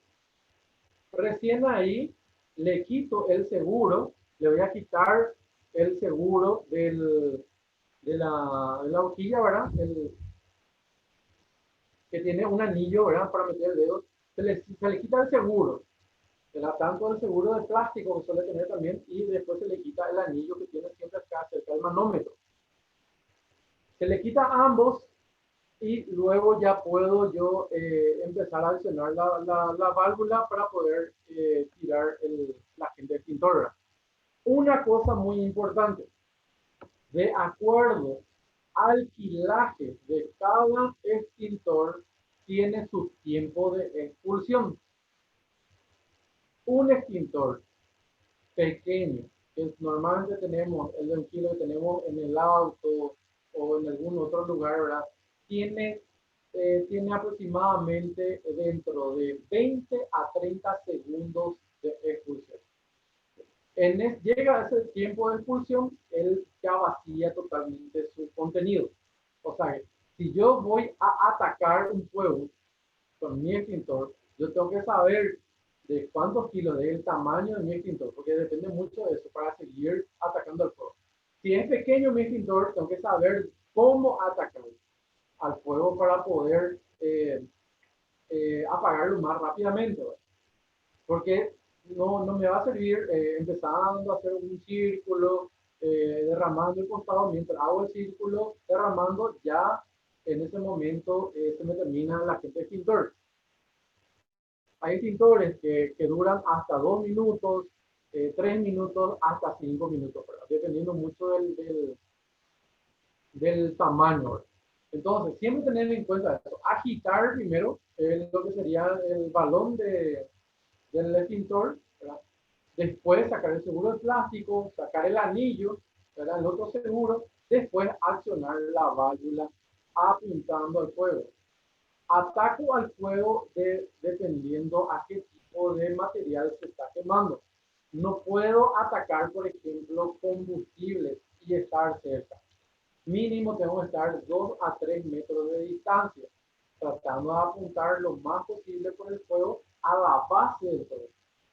Recién ahí le quito el seguro, le voy a quitar el seguro de la horquilla, ¿verdad? Que tiene un anillo, ¿verdad? Para meter el dedo. Se le quita el seguro, tanto el seguro de plástico que suele tener también, y después se le quita el anillo que tiene siempre acá cerca del manómetro. Se le quita ambos y luego ya puedo yo empezar a adicionar la válvula para poder tirar la agente extintor. Una cosa muy importante, de acuerdo al quilaje de cada extintor, tiene su tiempo de expulsión. Un extintor pequeño, que normalmente tenemos, el de un kilo que tenemos en el auto o en algún otro lugar, ¿verdad? Tiene aproximadamente dentro de 20 a 30 segundos de expulsión. Llega ese tiempo de expulsión, él ya vacía totalmente su contenido. O sea, si yo voy a atacar un fuego con mi extintor, yo tengo que saber de cuántos kilos, del tamaño de mi extintor, porque depende mucho de eso para seguir atacando al fuego. Si es pequeño mi extintor, tengo que saber cómo atacar al fuego para poder apagarlo más rápidamente, ¿verdad? Porque no me va a servir empezando a hacer un círculo, derramando el costado, mientras hago el círculo, derramando, ya en ese momento se me termina la agente extintor. Hay extintores que duran hasta 2 minutos, 3 minutos, hasta 5 minutos, ¿verdad? Dependiendo mucho del tamaño. Entonces, siempre tener en cuenta eso. Agitar primero lo que sería el balón del extintor, ¿verdad? Después sacar el seguro de plástico, sacar el anillo, ¿verdad? El otro seguro, después accionar la válvula apuntando al fuego. Ataco al fuego dependiendo a qué tipo de material se está quemando. No puedo atacar, por ejemplo, combustibles y estar cerca. Mínimo tengo que estar 2 a 3 metros de distancia, tratando de apuntar lo más posible con el fuego a la base del fuego.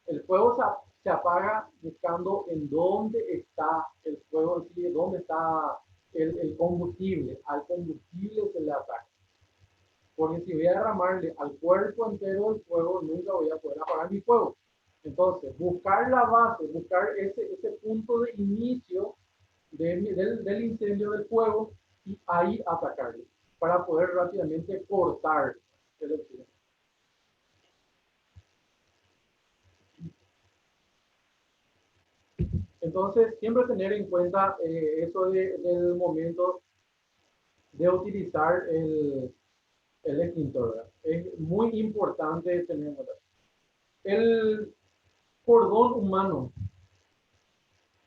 El fuego se apaga buscando en dónde está el fuego, dónde está el combustible. Al combustible se le ataca. Porque si voy a derramarle al cuerpo entero del fuego, nunca voy a poder apagar mi fuego. Entonces, buscar la base, buscar ese punto de inicio del incendio del fuego y ahí atacarlo para poder rápidamente cortar el accidente. Entonces, siempre tener en cuenta eso del momento de utilizar el extintor, ¿verdad? Es muy importante tenerlo. El cordón humano.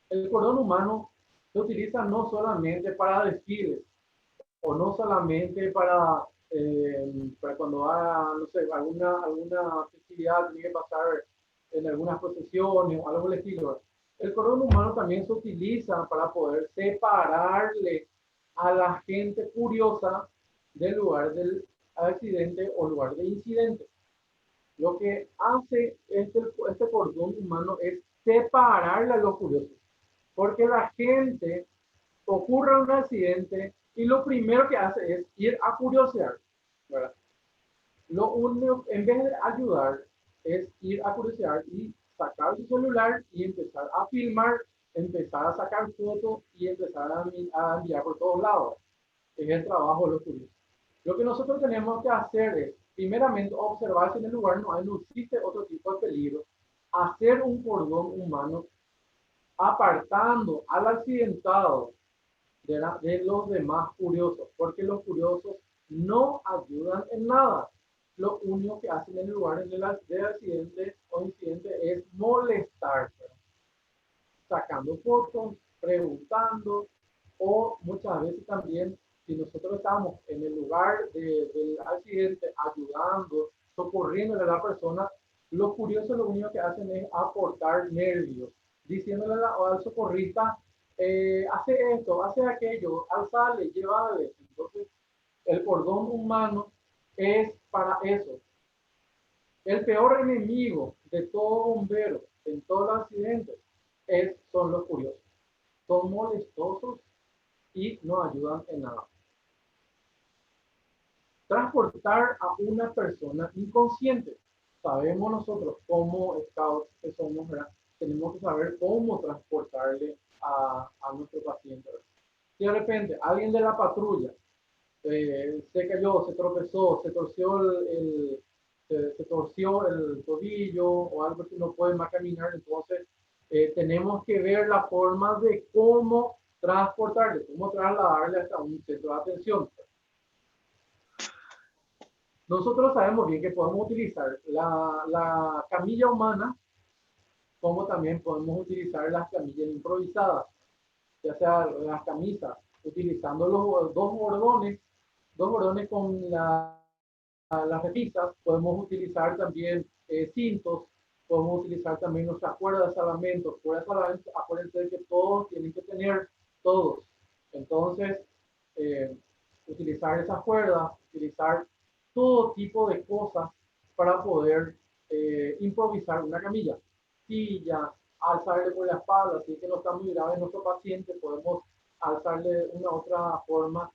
El cordón humano se utiliza no solamente para desfiles o no solamente para cuando haga, no sé, alguna festividad, tiene que pasar en algunas procesiones o algo del estilo. El cordón humano también se utiliza para poder separarle a la gente curiosa del lugar del accidente o lugar de incidente. Lo que hace este cordón humano es separarle a los curiosos, porque la gente ocurre un accidente y lo primero que hace es ir a curiosear, ¿verdad? Lo único, en vez de ayudar, es ir a curiosear y sacar su celular y empezar a filmar, empezar a sacar fotos y empezar a enviar por todos lados. Es el trabajo de los curiosos. Lo que nosotros tenemos que hacer es, primeramente, observar si en el lugar no existe otro tipo de peligro, hacer un cordón humano apartando al accidentado de los demás curiosos, porque los curiosos no ayudan en nada. Lo único que hacen en el lugar de accidente o incidente es molestar, sacando fotos, preguntando, o muchas veces también, si nosotros estamos en el lugar del accidente ayudando, socorriéndole a la persona, los curiosos lo único que hacen es aportar nervios, diciéndole al socorrista, hace esto, hace aquello, alzale, llévale. Entonces, el cordón humano es para eso. El peor enemigo de todo bombero en todos los accidentes son los curiosos. Son molestosos y no ayudan en nada. Transportar a una persona inconsciente. Sabemos nosotros como scouts que somos, ¿verdad? Tenemos que saber cómo transportarle a nuestro paciente, ¿verdad? Si de repente alguien de la patrulla se cayó, se tropezó, se torció el tobillo o algo que no puede más caminar, entonces tenemos que ver la forma de cómo transportarle, cómo trasladarle hasta un centro de atención. Nosotros sabemos bien que podemos utilizar la camilla humana, como también podemos utilizar las camillas improvisadas, ya sea las camisas, utilizando los dos bordones con las repisas. Podemos utilizar también cintos, podemos utilizar también nuestras cuerdas de salvamento. Acuérdense de que todos tienen que tener todos. Entonces, utilizar esas cuerdas, utilizar todo tipo de cosas para poder improvisar una camilla. Silla, alzarle por la espalda, si es que no está muy grave nuestro paciente, podemos alzarle una otra forma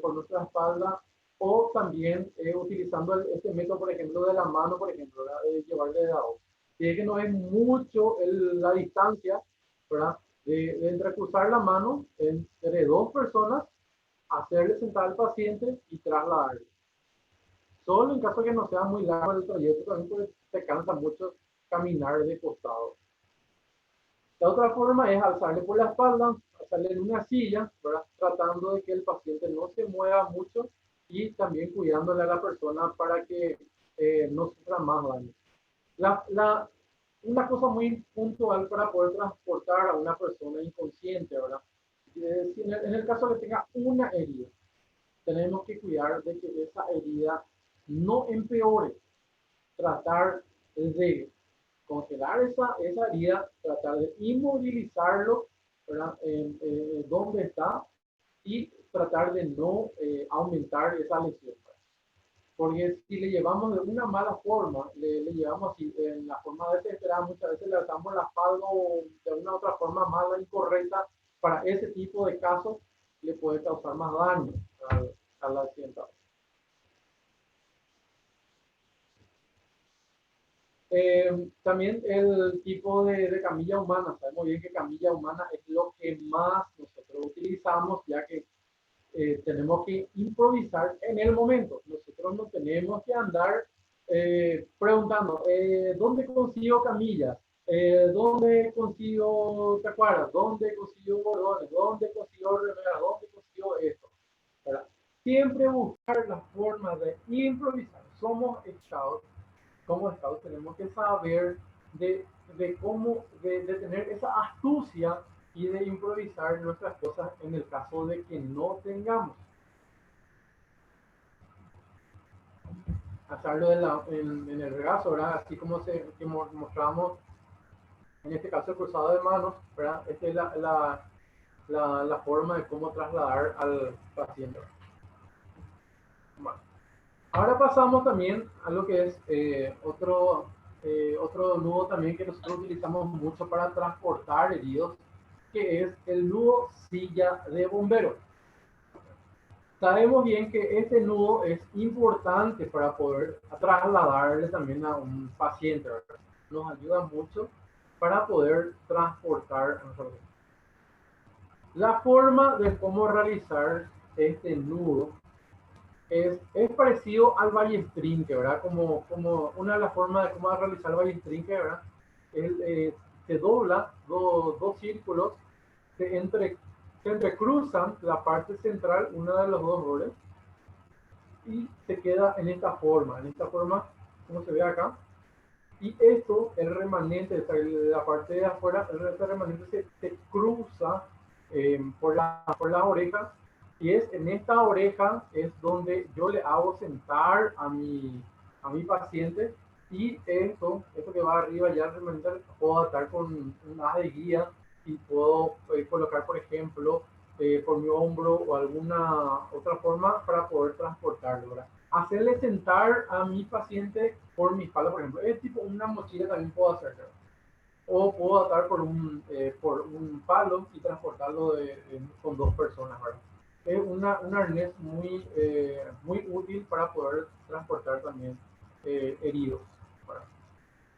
por nuestra espalda, o también utilizando este método, por ejemplo, de la mano, por ejemplo, de llevarle de lado. Si es que no es mucho la distancia, ¿verdad? De entrecruzar la mano entre dos personas, hacerle sentar al paciente y trasladarle. Solo en caso que no sea muy largo el trayecto, también pues, se cansa mucho caminar de costado. La otra forma es alzarle por la espalda, alzarle en una silla, ¿verdad? Tratando de que el paciente no se mueva mucho y también cuidándole a la persona para que no sufra más daño. Una cosa muy puntual para poder transportar a una persona inconsciente, ¿verdad? En el caso de que tenga una herida, tenemos que cuidar de que esa herida no empeore. Tratar de congelar esa herida, tratar de inmovilizarlo, ¿verdad? Donde está, y tratar de no aumentar esa lesión. Porque si le llevamos de una mala forma, le llevamos así, en la forma desesperada, muchas veces le atamos la espalda o de una otra forma mala, incorrecta, para ese tipo de casos le puede causar más daño al accidentado. También el tipo de camilla humana. Sabemos bien que camilla humana es lo que más nosotros utilizamos, ya que tenemos que improvisar en el momento. Nosotros no tenemos que andar preguntando, ¿dónde consigo camillas? ¿Dónde consigo, te acuerdas? ¿Dónde consigo bordones? ¿Dónde consigo remeras? ¿Dónde consigo esto? ¿Verdad? Siempre buscar la forma de improvisar. Somos scouts, como scouts tenemos que saber de cómo, de tener esa astucia y de improvisar nuestras cosas en el caso de que no tengamos. Hacerlo en el regazo, ¿verdad? Así como que mostramos en este caso el cruzado de manos, ¿verdad? Esta es la forma de cómo trasladar al paciente. Bueno. Ahora pasamos también a lo que es otro nudo también que nosotros utilizamos mucho para transportar heridos, que es el nudo silla de bombero. Sabemos bien que este nudo es importante para poder trasladarle también a un paciente, ¿verdad? Nos ayuda mucho para poder transportar. La forma de cómo realizar este nudo es parecido al ballestrinque, ¿verdad? Como una de las formas de cómo realizar el ballestrinque, ¿verdad? Se dobla dos círculos, se entrecruzan la parte central, una de los dos roles, y se queda en esta forma, como se ve acá. Y esto, el remanente, la parte de afuera, este remanente se cruza por las orejas, y es en esta oreja es donde yo le hago sentar a mi paciente, y esto que va arriba ya el remanente puedo atar con una de guía, y puedo colocar, por ejemplo, por mi hombro o alguna otra forma para poder transportarlo, ¿verdad? Hacerle sentar a mi paciente por mi espalda, por ejemplo. Es tipo una mochila, también puedo hacerlo. O puedo atar por un palo y transportarlo con dos personas, ¿verdad? Es un arnés muy útil para poder transportar también heridos, ¿verdad?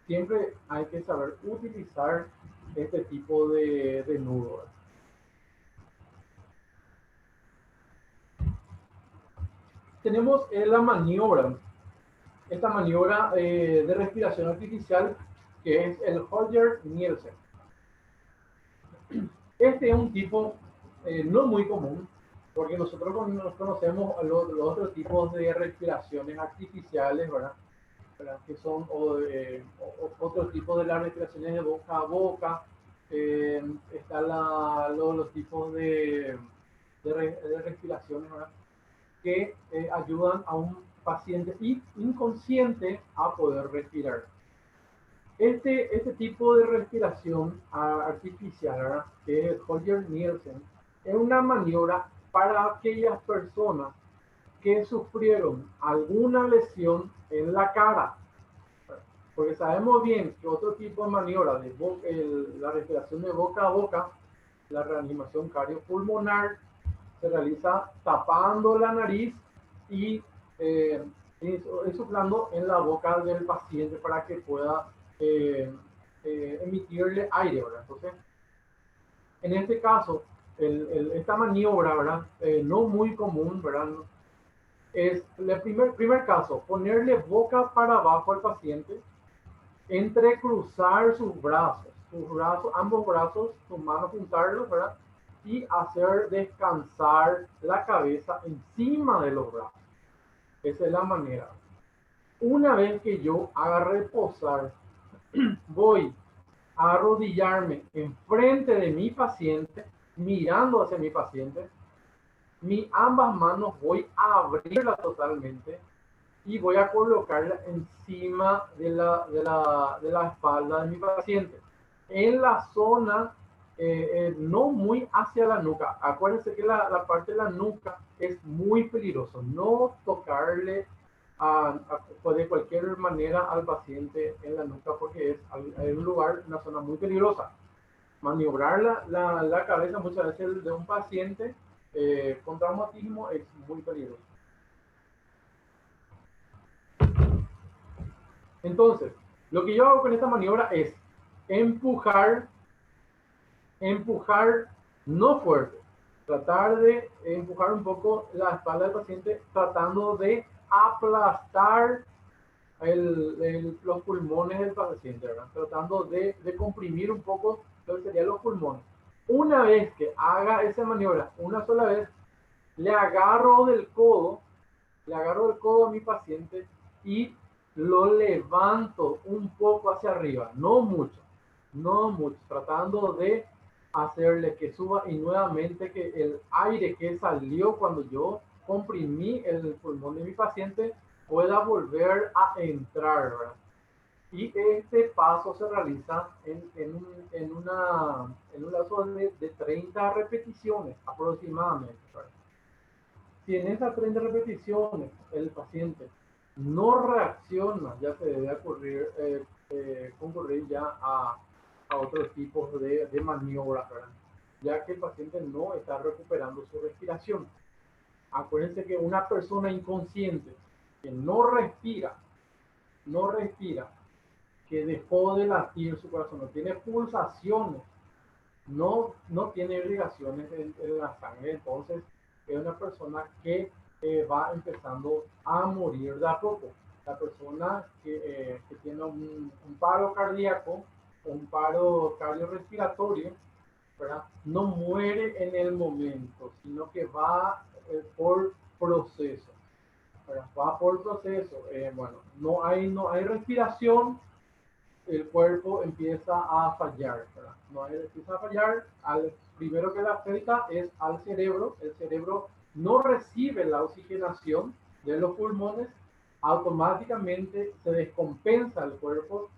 Siempre hay que saber utilizar este tipo de nudo, ¿verdad? Tenemos la maniobra. Esta maniobra de respiración artificial, que es el Holger-Nielsen. Este es un tipo no muy común, porque nosotros conocemos los otros tipos de respiraciones artificiales, ¿verdad? Que son otros tipos de las respiraciones de boca a boca. Están los tipos de respiraciones, ¿verdad? Que ayudan a un paciente inconsciente a poder respirar. Este tipo de respiración artificial, ¿verdad? Que es Holger-Nielsen, es una maniobra para aquellas personas que sufrieron alguna lesión en la cara. Porque sabemos bien que otro tipo de maniobra, la respiración de boca a boca, la reanimación cardiopulmonar, se realiza tapando la nariz y soplando en la boca del paciente para que pueda emitirle aire, ¿verdad? Entonces, en este caso, esta maniobra, ¿verdad? No muy común, ¿verdad? Es el primer caso, ponerle boca para abajo al paciente, entrecruzar sus brazos, ambos brazos, sus manos, juntarlos, ¿verdad? Y hacer descansar la cabeza encima de los brazos. Esa es la manera. Una vez que yo haga reposar, voy a arrodillarme enfrente de mi paciente, mirando hacia mi paciente. Ambas manos voy a abrirla totalmente y voy a colocarla encima de la espalda de mi paciente, en la zona no muy hacia la nuca. Acuérdense que la parte de la nuca es muy peligroso. No tocarle de cualquier manera al paciente en la nuca, porque es un lugar, una zona muy peligrosa. Maniobrar la cabeza muchas veces de un paciente con traumatismo es muy peligroso. Entonces, Lo que yo hago con esta maniobra es empujar no fuerte, tratar de empujar un poco la espalda del paciente tratando de aplastar los pulmones del paciente, ¿verdad? Tratando de comprimir un poco lo que serían los pulmones. Una vez que haga esa maniobra, una sola vez, le agarro del codo a mi paciente y lo levanto un poco hacia arriba, no mucho, tratando de hacerle que suba y nuevamente que el aire que salió cuando yo comprimí el pulmón de mi paciente pueda volver a entrar, ¿verdad? Y este paso se realiza en un lapso de 30 repeticiones aproximadamente, ¿verdad? Si en esas 30 repeticiones el paciente no reacciona, ya se debe concurrir ya a otros tipos de maniobras, ¿verdad? Ya que el paciente no está recuperando su respiración. Acuérdense que una persona inconsciente que no respira, que dejó de latir su corazón, no tiene pulsaciones, no tiene irrigaciones en la sangre, entonces es una persona que va empezando a morir de a poco. La persona que tiene un paro cardíaco, un paro cardiorrespiratorio, ¿verdad? No muere en el momento, sino que va por proceso, ¿verdad? Va por proceso. Bueno, no hay respiración, el cuerpo empieza a fallar, ¿verdad? No empieza a fallar, primero que le afecta es al cerebro. El cerebro no recibe la oxigenación de los pulmones, automáticamente se descompensa el cuerpo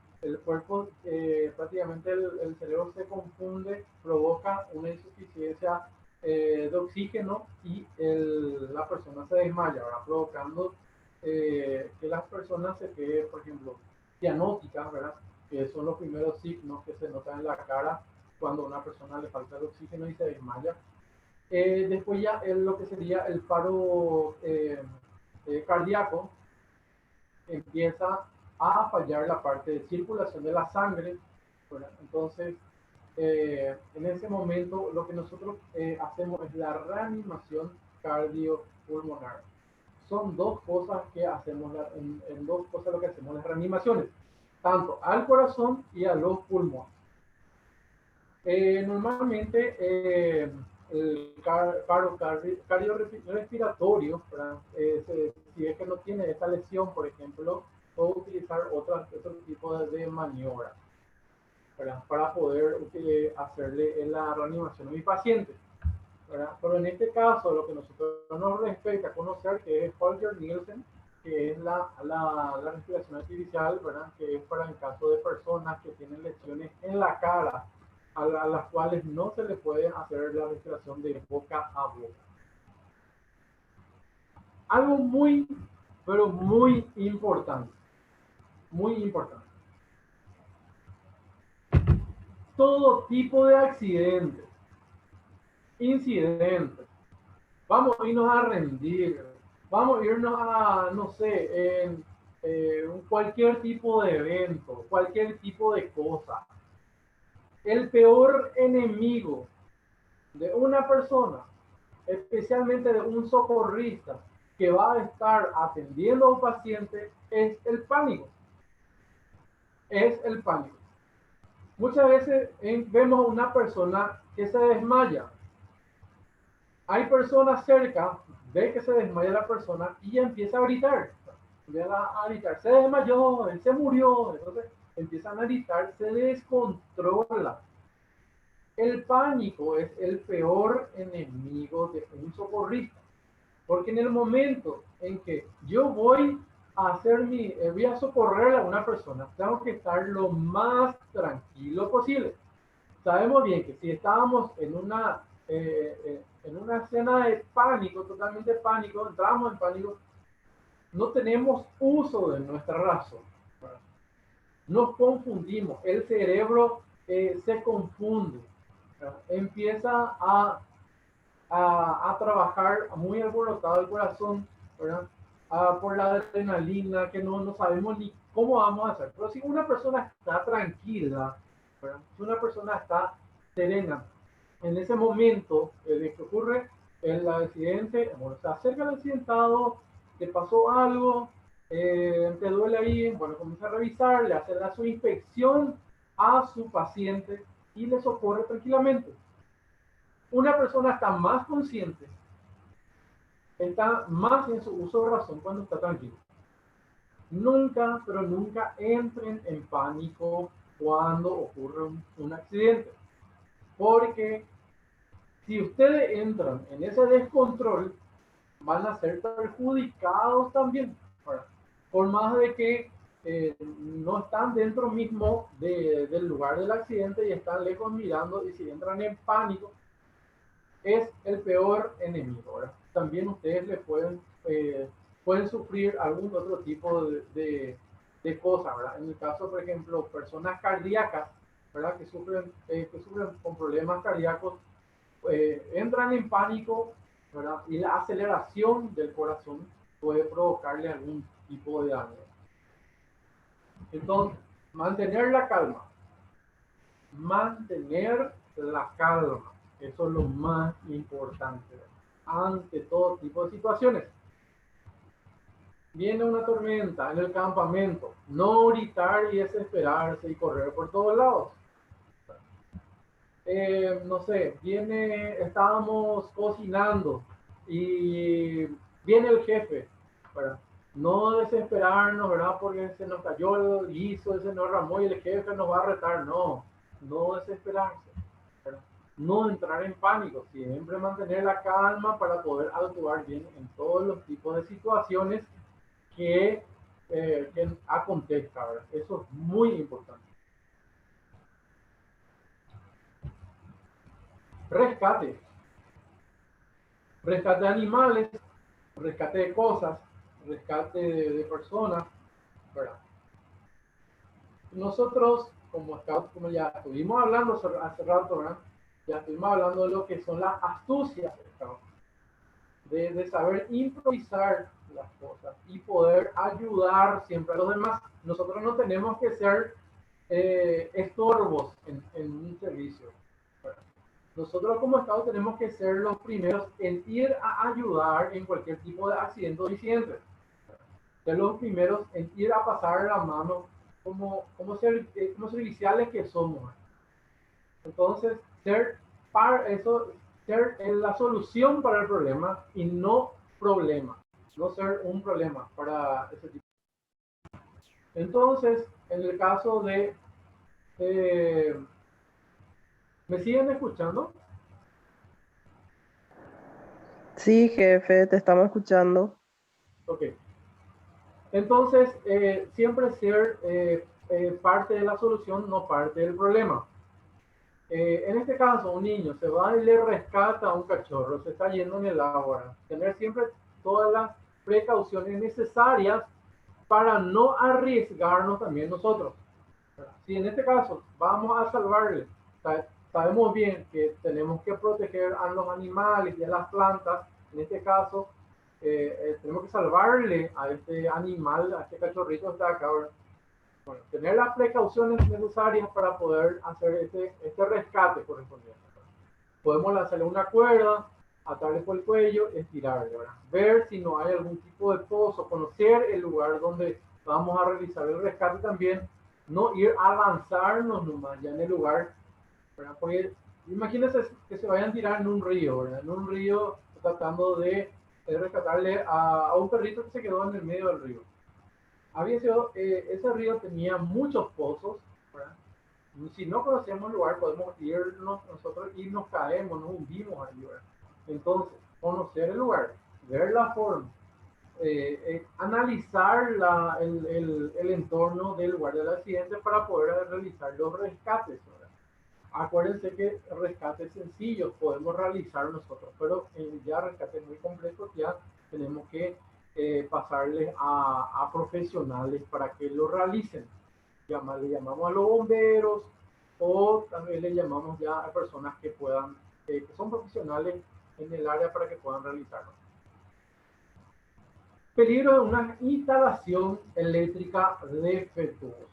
prácticamente el cerebro se confunde, provoca una insuficiencia de oxígeno y la persona se desmaya, ¿verdad? Provocando que las personas se queden, por ejemplo, cianóticas, ¿verdad? Que son los primeros signos que se notan en la cara cuando a una persona le falta el oxígeno y se desmaya. Después ya lo que sería el paro cardíaco, empieza a fallar la parte de circulación de la sangre, ¿verdad? Entonces, en ese momento lo que nosotros hacemos es la reanimación cardiopulmonar. Son dos cosas que hacemos, en dos cosas lo que hacemos las reanimaciones, tanto al corazón y a los pulmones. Normalmente el paro cardiorrespiratorio, si es que no tiene esta lesión, por ejemplo, puedo utilizar otro tipo de maniobras, ¿verdad? Para poder hacerle la reanimación a mi paciente, ¿verdad? Pero en este caso, lo que nosotros nos respecta conocer que es Holger Nielsen, que es la respiración artificial, ¿verdad? Que es para el caso de personas que tienen lesiones en la cara, a las cuales no se le puede hacer la respiración de boca a boca. Algo muy, pero muy importante, todo tipo de accidentes, incidentes, vamos a irnos a rendir, vamos a irnos a, no sé, cualquier tipo de evento, cualquier tipo de cosa. El peor enemigo de una persona, especialmente de un socorrista que va a estar atendiendo a un paciente, es el pánico. Es el pánico. Muchas veces vemos a una persona que se desmaya. Hay personas cerca, ve que se desmaya la persona y empieza a gritar. Se desmayó, él se murió. Entonces empiezan a gritar, se descontrola. El pánico es el peor enemigo de un socorrista, porque en el momento en que yo voy voy a socorrer a una persona, tengo que estar lo más tranquilo posible. Sabemos bien que si estábamos en una escena de pánico, totalmente pánico, entramos en pánico, no tenemos uso de nuestra razón. Nos confundimos, el cerebro se confunde, empieza a trabajar muy alborotado el corazón, ¿verdad? por la adrenalina, que no sabemos ni cómo vamos a hacer. Pero si una persona está tranquila, ¿verdad? Si una persona está serena, en ese momento de que ocurre el accidente, bueno, se acerca al accidentado, te pasó algo, te duele ahí, bueno, comienza a revisar, le hace su inspección a su paciente y le socorre tranquilamente. Una persona está más consciente, está más en su uso de razón cuando está tranquilo. Nunca, pero nunca entren en pánico cuando ocurre un accidente. Porque si ustedes entran en ese descontrol, van a ser perjudicados también. Por más de que no están dentro mismo del lugar del accidente y están lejos mirando, y si entran en pánico, es el peor enemigo, ¿verdad? También ustedes le pueden sufrir algún otro tipo de cosas, ¿verdad? En el caso, por ejemplo, personas cardíacas, ¿verdad? Que sufren con problemas cardíacos, entran en pánico, ¿verdad? Y la aceleración del corazón puede provocarle algún tipo de daño. Entonces, mantener la calma. Mantener la calma. Eso es lo más importante ante todo tipo de situaciones. Viene una tormenta en el campamento, no gritar y desesperarse y correr por todos lados. No sé, estábamos cocinando y viene el jefe, ¿verdad? No desesperarnos, ¿verdad? Porque se nos cayó el guiso, se nos ramó y el jefe nos va a retar. No desesperarse, ¿verdad? No entrar en pánico, siempre mantener la calma para poder actuar bien en todos los tipos de situaciones que acontezca, ¿verdad? Eso es muy importante. Rescate. Rescate de animales, rescate de cosas, rescate de personas, ¿verdad? Nosotros, como scouts, como ya estuvimos hablando hace rato, ¿verdad? Ya estuvimos hablando de lo que son las astucias, de saber improvisar las cosas y poder ayudar siempre a los demás. Nosotros no tenemos que ser estorbos en un servicio. Nosotros como Estado tenemos que ser los primeros en ir a ayudar en cualquier tipo de accidente o incidente. Ser los primeros en ir a pasar la mano como serviciales que somos. Entonces, ser la solución para el problema y no problema. No ser un problema para ese tipo. Entonces, en el caso de... ¿me siguen escuchando? Sí, jefe, te estamos escuchando. Ok. Entonces, siempre ser parte de la solución, no parte del problema. En este caso, un niño se va y le rescata a un cachorro, se está yendo en el agua. Tener siempre todas las precauciones necesarias para no arriesgarnos también nosotros. Si en este caso vamos a salvarle, sabemos bien que tenemos que proteger a los animales y a las plantas, en este caso, tenemos que salvarle a este animal, a este cachorrito que está acá. Bueno, tener las precauciones necesarias para poder hacer este rescate correspondiente. Podemos lanzarle una cuerda, atarle por el cuello, estirarle, ¿verdad? Ver si no hay algún tipo de pozo, conocer el lugar donde vamos a realizar el rescate también, no ir a lanzarnos nomás ya en el lugar, ¿verdad? Porque imagínense que se vayan a tirar en un río, ¿verdad? En un río tratando de rescatarle a un perrito que se quedó en el medio del río. Ese río tenía muchos pozos, ¿verdad? Si no conocemos el lugar, podemos irnos nosotros y nos caemos, nos hundimos al lugar. Entonces, conocer el lugar, ver la forma, analizar el entorno del lugar del accidente para poder realizar los rescates, ¿verdad? Acuérdense que rescates sencillos podemos realizar nosotros, pero ya rescates muy complejos ya tenemos que pasarles a profesionales para que lo realicen. Le llamamos a los bomberos o también le llamamos ya a personas que puedan, que son profesionales en el área para que puedan realizarlo. Peligro de una instalación eléctrica defectuosa.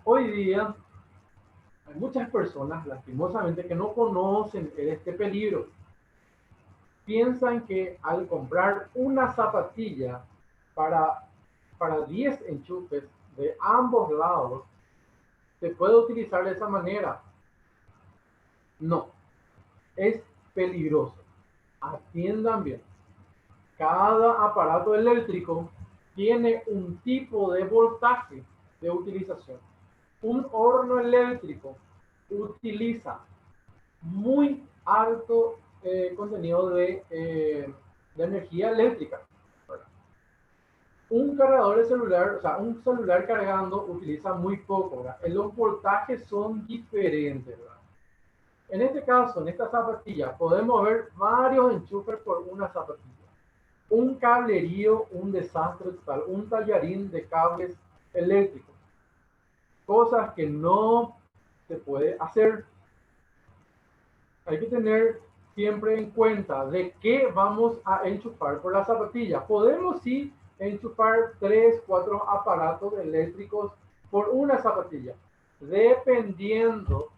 Hoy día hay muchas personas, lastimosamente, que no conocen este peligro. Piensan que al comprar una zapatilla para 10 enchufes de ambos lados, se puede utilizar de esa manera. No, es peligroso. Atiendan bien. Cada aparato eléctrico tiene un tipo de voltaje de utilización. Un horno eléctrico utiliza muy alto contenido de energía eléctrica. Un cargador de celular, o sea, un celular cargando utiliza muy poco, ¿verdad? Los voltajes son diferentes, ¿verdad? En este caso, en esta zapatilla, podemos ver varios enchufes por una zapatilla. Un cablerío, un desastre total, un tallarín de cables eléctricos. Cosas que no se puede hacer. Hay que tener siempre en cuenta de qué vamos a enchufar por la zapatilla. Podemos sí enchufar 3, 4 aparatos eléctricos por una zapatilla, dependiendo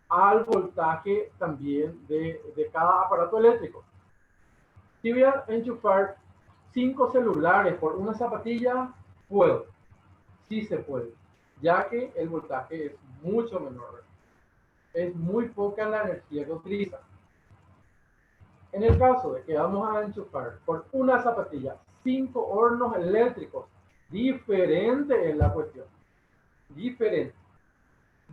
al voltaje también de cada aparato eléctrico. Si voy a enchufar 5 celulares por una zapatilla, puedo. Sí se puede, ya que el voltaje es mucho menor. Es muy poca la energía que utiliza. En el caso de que vamos a enchufar por una zapatilla 5 hornos eléctricos, diferente es la cuestión. Diferente.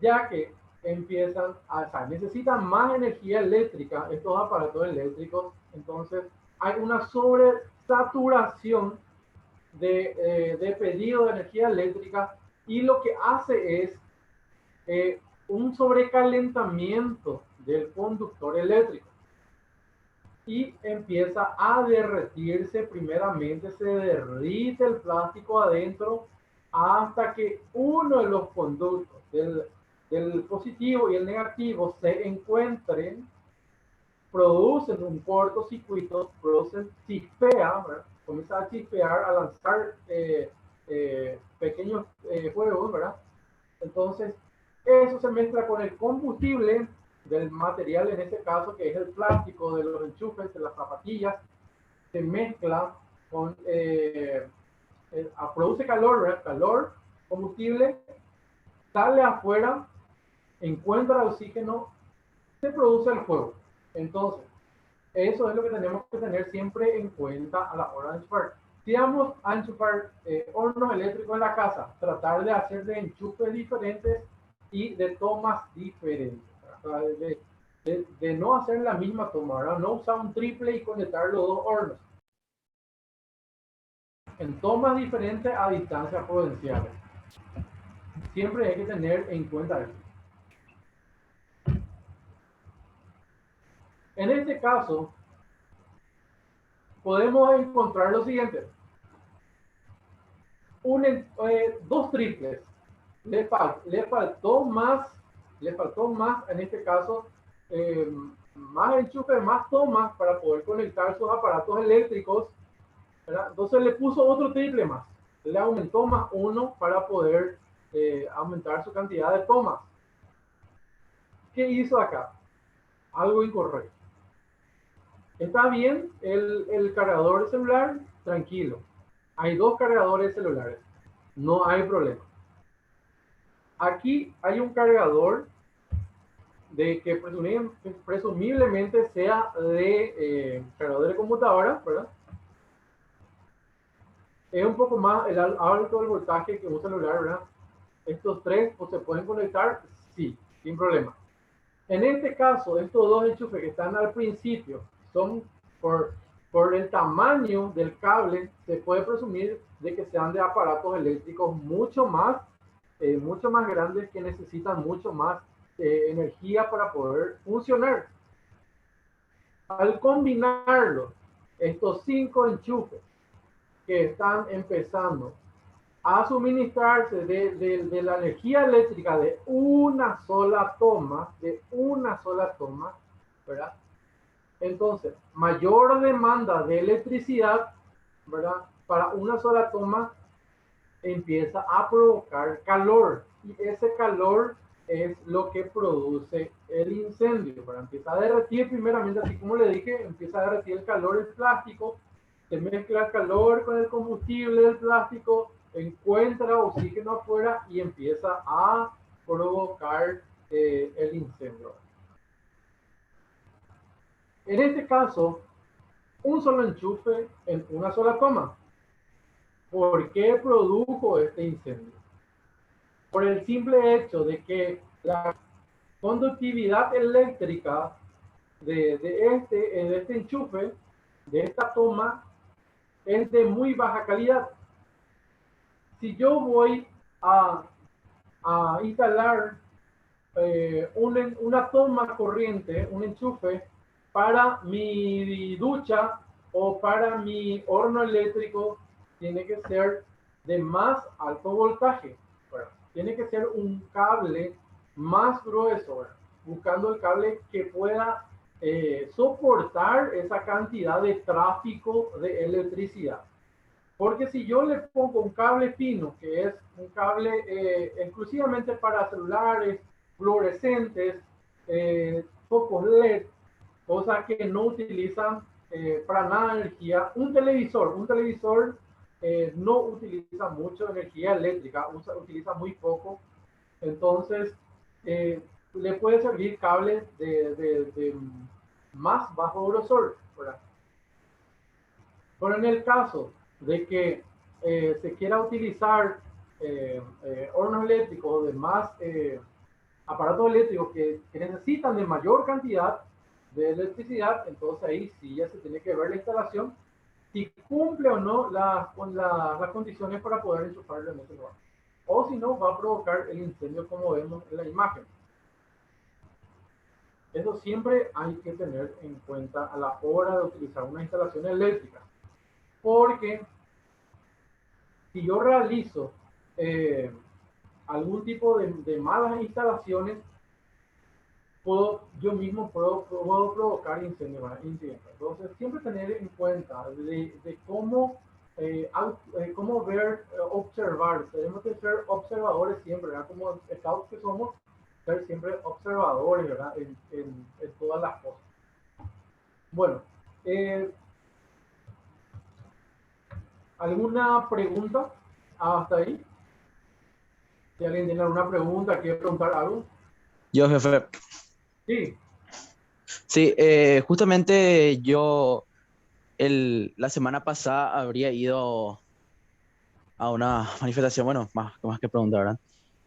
Ya que empiezan o sea, necesitan más energía eléctrica estos aparatos eléctricos, entonces hay una sobresaturación de pedido de energía eléctrica y lo que hace es un sobrecalentamiento del conductor eléctrico y empieza a derretirse. Primeramente se derrite el plástico adentro hasta que uno de los conductos del positivo y el negativo se encuentren, producen un cortocircuito, producen chispea, ¿verdad? Comienza a chispear, a lanzar pequeños fuegos, ¿verdad? Entonces, eso se mezcla con el combustible del material, en este caso, que es el plástico de los enchufes, de las zapatillas, se mezcla con, produce calor, ¿verdad? Calor, combustible, sale afuera, encuentra el oxígeno, se produce el fuego. Entonces, eso es lo que tenemos que tener siempre en cuenta a la hora de enchufar. Si vamos a enchufar hornos eléctricos en la casa, tratar de hacer de enchufes diferentes y de tomas diferentes. De no hacer la misma toma, ¿verdad? No usar un triple y conectar los dos hornos. En tomas diferentes a distancias prudenciales. Siempre hay que tener en cuenta eso. En este caso, podemos encontrar lo siguiente. Dos triples. Le faltó más, en este caso, más enchufes, más tomas para poder conectar sus aparatos eléctricos, ¿verdad? Entonces le puso otro triple más. Le aumentó más uno para poder aumentar su cantidad de tomas. ¿Qué hizo acá? Algo incorrecto. Está bien el cargador de celular, tranquilo. Hay dos cargadores celulares, no hay problema. Aquí hay un cargador de que presumiblemente sea de cargador de computadora, ¿verdad? Es un poco más alto el voltaje que un celular, ¿verdad? Estos tres pues, se pueden conectar, sí, sin problema. En este caso, estos dos enchufes que están al principio son por el tamaño del cable, se puede presumir de que sean de aparatos eléctricos mucho más grandes que necesitan mucho más energía para poder funcionar. Al combinarlo, estos 5 enchufes que están empezando a suministrarse de la energía eléctrica de una sola toma, ¿verdad? Entonces, mayor demanda de electricidad ¿verdad? Para una sola toma empieza a provocar calor y ese calor es lo que produce el incendio. ¿Verdad? Empieza a derretir primeramente, así como le dije, empieza a derretir el calor del plástico, se mezcla el calor con el combustible del plástico, encuentra oxígeno afuera y empieza a provocar el incendio. En este caso, un solo enchufe en una sola toma. ¿Por qué produjo este incendio? Por el simple hecho de que la conductividad eléctrica de este enchufe, de esta toma, es de muy baja calidad. Si yo voy a instalar una toma corriente, un enchufe, para mi ducha o para mi horno eléctrico, tiene que ser de más alto voltaje. Bueno, tiene que ser un cable más grueso, ¿verdad? Buscando el cable que pueda soportar esa cantidad de tráfico de electricidad. Porque si yo le pongo un cable fino, que es un cable exclusivamente para celulares, fluorescentes, focos LED, cosas que no utilizan para nada energía, un televisor no utiliza mucho energía eléctrica, utiliza muy poco, entonces le puede servir cables de más bajo grosor, ¿verdad? Pero en el caso de que se quiera utilizar hornos eléctricos o demás aparatos eléctricos que necesitan de mayor cantidad de electricidad, entonces ahí sí ya se tiene que ver la instalación si cumple o no las condiciones para poder enchufarlo en ese lugar. O si no, va a provocar el incendio como vemos en la imagen. Eso siempre hay que tener en cuenta a la hora de utilizar una instalación eléctrica. Porque si yo realizo algún tipo de malas instalaciones, yo mismo puedo provocar incendios. Entonces, siempre tener en cuenta de cómo, cómo ver, observar. Tenemos que ser observadores siempre, ¿verdad? Como scouts que somos, ser siempre observadores, ¿verdad? En todas las cosas. Bueno, ¿alguna pregunta hasta ahí? Si alguien tiene alguna pregunta, quiere preguntar algo. Yo, jefe. Sí. Sí, justamente yo la semana pasada habría ido a una manifestación, bueno, más que preguntar, ¿verdad?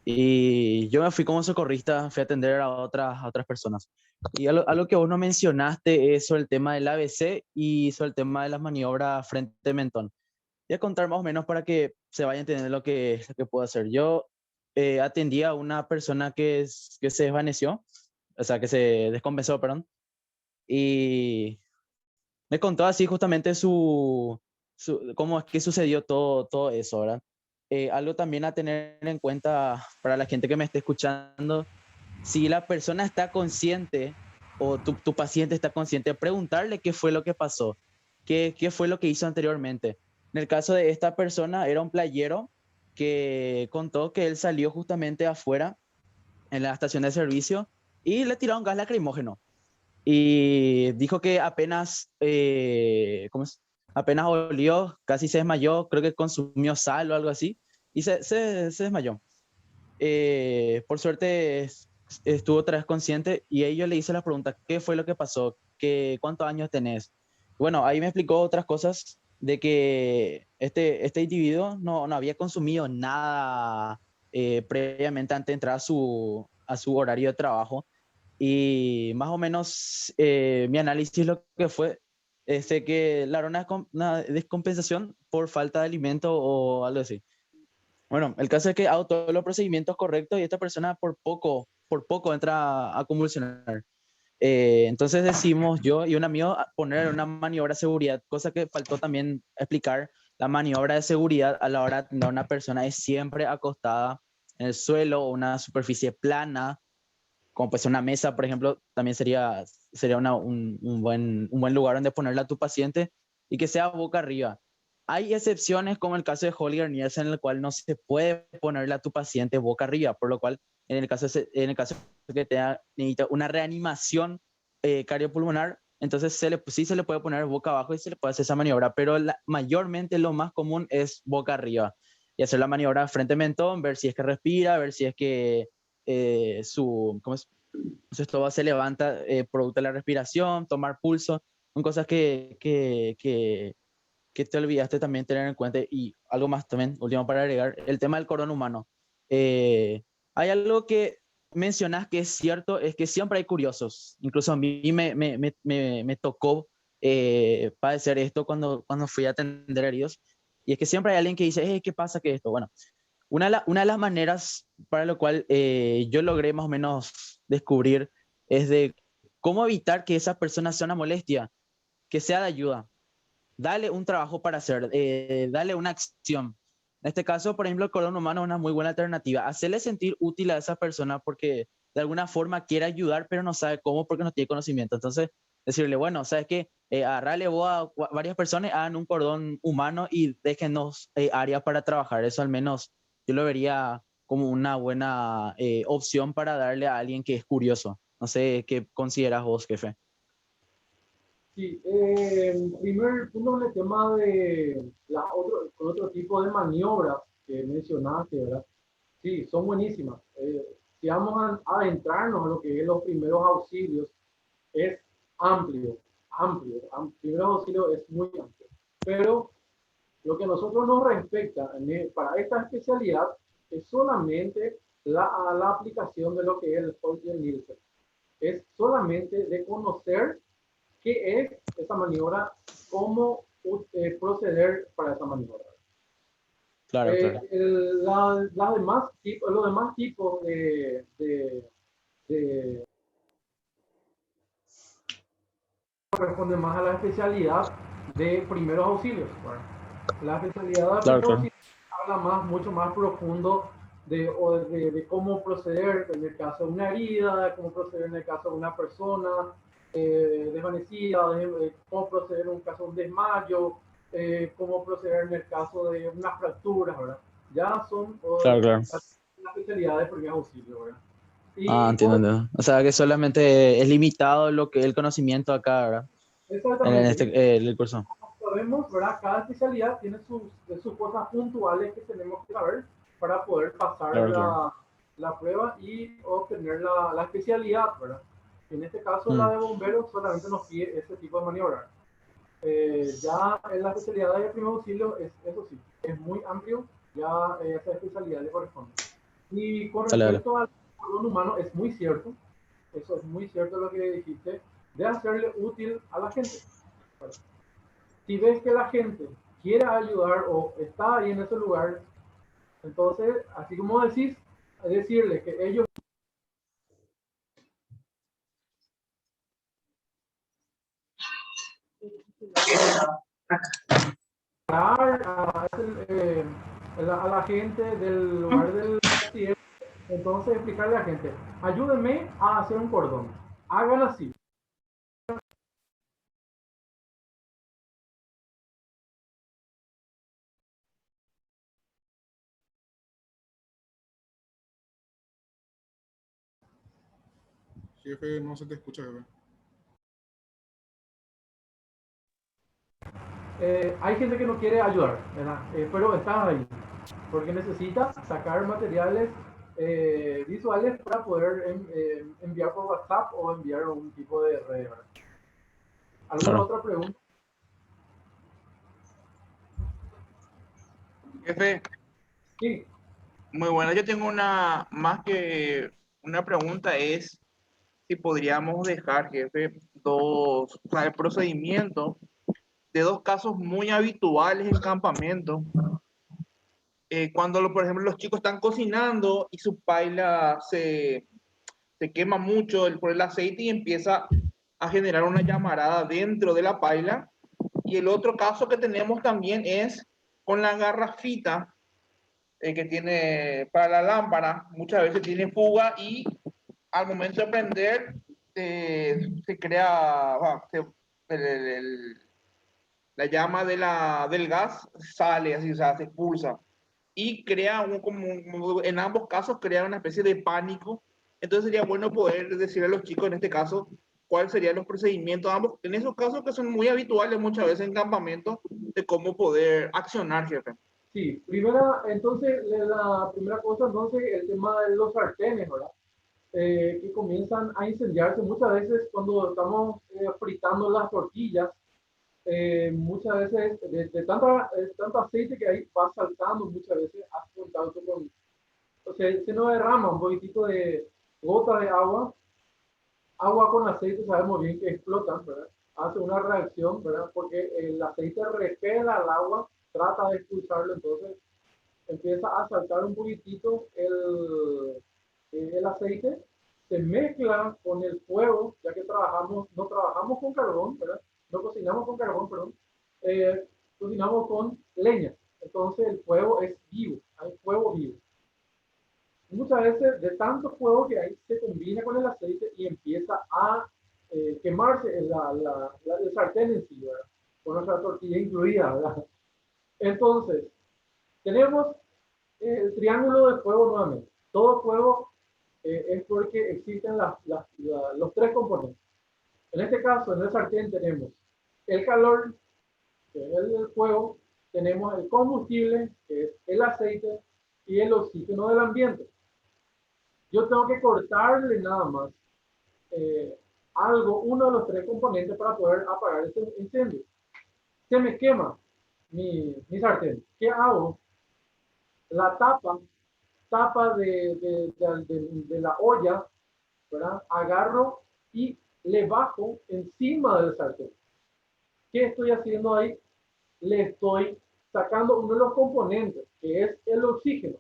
Y yo me fui como socorrista, fui a atender a otras personas. Y algo que vos no mencionaste es sobre el tema del ABC y sobre el tema de las maniobras frente a mentón. Voy a contar más o menos para que se vaya a entender lo que puedo hacer. Yo atendí a una persona que se desvaneció, o sea, que se descompensó, perdón, y me contó así justamente cómo es que sucedió todo eso, ¿verdad? Algo también a tener en cuenta para la gente que me esté escuchando, si la persona está consciente o tu paciente está consciente, preguntarle qué fue lo que pasó, qué fue lo que hizo anteriormente. En el caso de esta persona, era un playero que contó que él salió justamente afuera en la estación de servicio y le tiraron gas lacrimógeno. Y dijo que apenas, apenas olió, casi se desmayó, creo que consumió sal o algo así, y se desmayó. Por suerte estuvo otra vez consciente y ellos le hice la pregunta, ¿qué fue lo que pasó? ¿Cuántos años tenés? Bueno, ahí me explicó otras cosas de que este individuo no había consumido nada previamente antes de entrar a su horario de trabajo y más o menos mi análisis lo que fue que la era una descompensación por falta de alimento o algo así. Bueno, el caso es que hago todos los procedimientos correctos y esta persona por poco entra a convulsionar. Entonces decimos yo y un amigo poner una maniobra de seguridad, cosa que faltó también explicar. La maniobra de seguridad a la hora de atender a una persona es siempre acostada en el suelo o una superficie plana, como pues una mesa, por ejemplo, también sería un buen lugar donde ponerla a tu paciente y que sea boca arriba. Hay excepciones como el caso de Holger Nielsen, en el cual no se puede ponerle a tu paciente boca arriba, por lo cual en el caso de que necesita una reanimación cardiopulmonar, entonces sí se le puede poner boca abajo y se le puede hacer esa maniobra, pero mayormente lo más común es boca arriba y hacer la maniobra frente a mentón, ver si es que respira, ver si es que ¿cómo es? Su estómago se levanta producto de la respiración, tomar pulso, son cosas que te olvidaste también tener en cuenta. Y algo más también, último para agregar, el tema del cordón humano. Hay algo que mencionas que es cierto, es que siempre hay curiosos. Incluso a mí me tocó padecer esto cuando fui a atender heridos. Y es que siempre hay alguien que dice, ¿qué pasa que esto? Bueno, una de las maneras para lo cual yo logré más o menos descubrir es de cómo evitar que esa persona sea una molestia, que sea de ayuda. Dale un trabajo para hacer, dale una acción. En este caso, por ejemplo, el cordón humano es una muy buena alternativa. Hacerle sentir útil a esa persona porque de alguna forma quiere ayudar, pero no sabe cómo porque no tiene conocimiento. Entonces, decirle, bueno, ¿sabes qué? Agarrarle vos a varias personas, hagan un cordón humano y déjenos áreas para trabajar. Eso al menos yo lo vería como una buena opción para darle a alguien que es curioso. No sé qué consideras vos, jefe. Sí, primer punto en el tema de otro tipo de maniobras que mencionaste, ¿verdad? Sí, son buenísimas. Si vamos a adentrarnos en lo que es los primeros auxilios, es amplio. Primeros auxilios es muy amplio. Pero lo que a nosotros nos respecta para esta especialidad es solamente la aplicación de lo que es el Holger Nielsen. Es solamente de conocer qué es esa maniobra, cómo proceder para esa maniobra. Claro, claro. Los demás tipos de corresponden más a la especialidad de primeros auxilios. Bueno, la especialidad de Claro, primeros claro. auxilios habla mucho más profundo de cómo proceder en el caso de una herida, de cómo proceder en el caso de una persona desvanecida, cómo proceder en un caso de un desmayo, cómo proceder en el caso de unas fracturas, ¿verdad? Ya son Claro, claro. las especialidades de primeros auxilios, ¿verdad? Ah, Y entiendo, entiendo. O sea, que solamente es limitado lo que el conocimiento acá, ¿verdad? En exactamente. el curso. Sabemos, ¿verdad? Cada especialidad tiene sus cosas puntuales que tenemos que saber para poder pasar Claro, claro. la prueba y obtener la especialidad, ¿verdad? En este caso, la Mm, de bomberos solamente nos pide ese tipo de maniobra. Ya en la especialidad de primer auxilio, eso sí, es muy amplio, ya esa especialidad le corresponde. Y con dale, dale. respecto al cordón humano, es muy cierto, eso es muy cierto lo que dijiste, de hacerle útil a la gente. ¿Verdad? Si ves que la gente quiere ayudar o está ahí en ese lugar, entonces, así como decís, decirle que ellos a la gente del lugar del accidente, entonces explicarle a la gente, ayúdenme a hacer un cordón, hagan así. Jefe, no se te escucha, jefe. Hay gente que no quiere ayudar, ¿verdad? Pero están ahí, porque necesita sacar materiales visuales para poder enviar por WhatsApp o enviar un tipo de red, ¿verdad? ¿Alguna Claro. otra pregunta? Jefe, Sí, muy buena. Yo tengo una, más que una pregunta, es si podríamos dejar, jefe, o sea, el procedimiento de dos casos muy habituales en campamento. Cuando, por ejemplo, los chicos están cocinando y su paila se quema mucho por el aceite y empieza a generar una llamarada dentro de la paila. Y el otro caso que tenemos también es con la garrafita que tiene para la lámpara, muchas veces tiene fuga y al momento de prender se crea, el, la llama del gas sale así, o sea, se expulsa y crea en ambos casos crea una especie de pánico. Entonces sería bueno poder decirle a los chicos en este caso cuáles serían los procedimientos, ambos, en esos casos que son muy habituales muchas veces en campamentos, de cómo poder accionar, jefe. Sí, entonces, la primera cosa, entonces, el tema de los sartenes, ¿verdad? Que comienzan a incendiarse muchas veces cuando estamos fritando las tortillas. Muchas veces, tanto aceite que ahí va saltando, muchas veces hace contacto con, o sea, se nos derrama un poquitito de gota de agua con aceite, sabemos bien que explotan, ¿verdad? Hace una reacción, ¿verdad? Porque el aceite repela al agua, trata de expulsarlo, entonces empieza a saltar un poquitito el aceite, se mezcla con el fuego, ya que no trabajamos con carbón, ¿verdad? No cocinamos con carbón, perdón, cocinamos con leña. Entonces el fuego es vivo, hay fuego vivo. Muchas veces de tanto fuego que hay se combina con el aceite y empieza a quemarse el sartén en sí, ¿verdad? Con nuestra tortilla incluida, ¿verdad? Entonces, tenemos el triángulo de fuego nuevamente. Todo fuego es porque existen los tres componentes. En este caso, en el sartén tenemos el calor, que es el fuego, tenemos el combustible, que es el aceite, y el oxígeno del ambiente. Yo tengo que cortarle nada más uno de los tres componentes para poder apagar este incendio. Se me quema mi sartén. ¿Qué hago? La tapa de la olla, ¿verdad? Agarro y le bajo encima del sartén. ¿Qué estoy haciendo ahí? Le estoy sacando uno de los componentes, que es el oxígeno.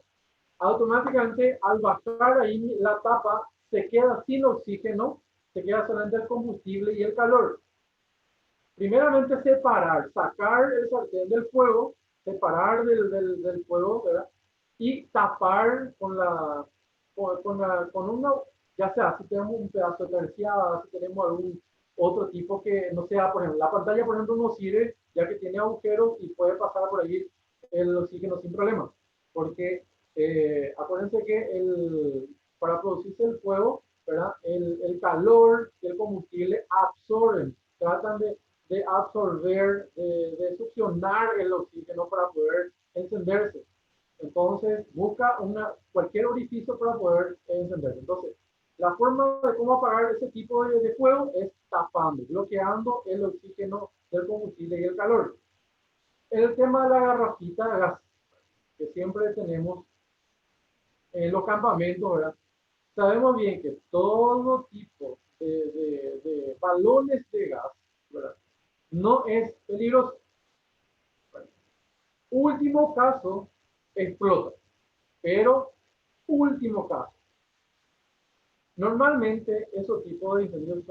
Automáticamente, al bajar ahí la tapa, se queda sin oxígeno, se queda solamente el combustible y el calor. Primeramente, sacar el sartén del fuego, separar del fuego, ¿verdad? Y tapar con una, ya sea si tenemos un pedazo de terciada, si tenemos algún otro tipo que no sea, por ejemplo, la pantalla, por ejemplo, no sirve ya que tiene agujeros y puede pasar por ahí el oxígeno sin problema. Porque acuérdense que para producirse el fuego, ¿verdad? El calor y el combustible absorben, tratan de absorber, de succionar el oxígeno para poder encenderse. Entonces, busca cualquier orificio para poder encenderse. Entonces, la forma de cómo apagar ese tipo de fuego es tapando, bloqueando el oxígeno del combustible y el calor. El tema de la garrafita de gas, que siempre tenemos en los campamentos, ¿verdad? Sabemos bien que todo tipo de balones de gas, ¿verdad? No es peligroso. Bueno, último caso, explota. Pero, último caso. Normalmente, esos tipos de incendios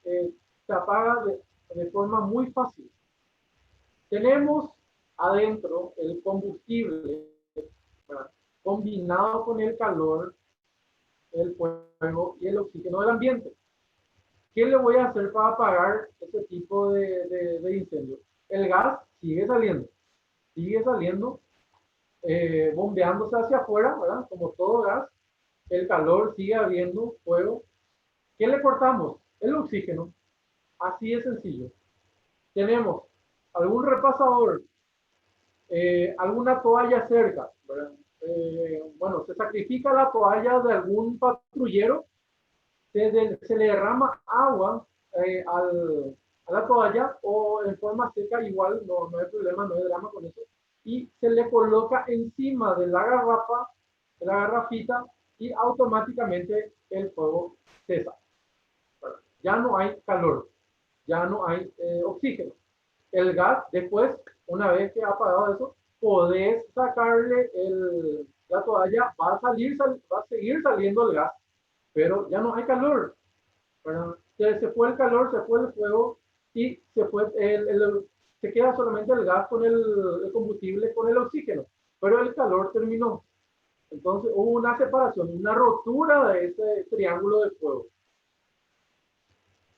se apagan de forma muy fácil. Tenemos adentro el combustible, ¿verdad? Combinado con el calor, el fuego y el oxígeno del ambiente. ¿Qué le voy a hacer para apagar ese tipo de incendio? El gas sigue saliendo, bombeándose hacia afuera, ¿verdad? Como todo gas, el calor sigue habiendo fuego. ¿Qué le cortamos? El oxígeno. Así de sencillo. Tenemos algún repasador, alguna toalla cerca, ¿verdad? Bueno, se sacrifica la toalla de algún patrullero, se le derrama agua a la toalla o en forma seca, igual no hay problema, no hay drama con eso, y se le coloca encima de la garrafita y automáticamente el fuego cesa. Ya no hay calor, ya no hay oxígeno. El gas, después, una vez que ha apagado eso, podés sacarle la toalla, va a seguir saliendo el gas, pero ya no hay calor. Se fue el calor, se fue el fuego y se queda solamente el gas con el combustible, con el oxígeno, pero el calor terminó. Entonces hubo una separación, una rotura de ese triángulo de fuego.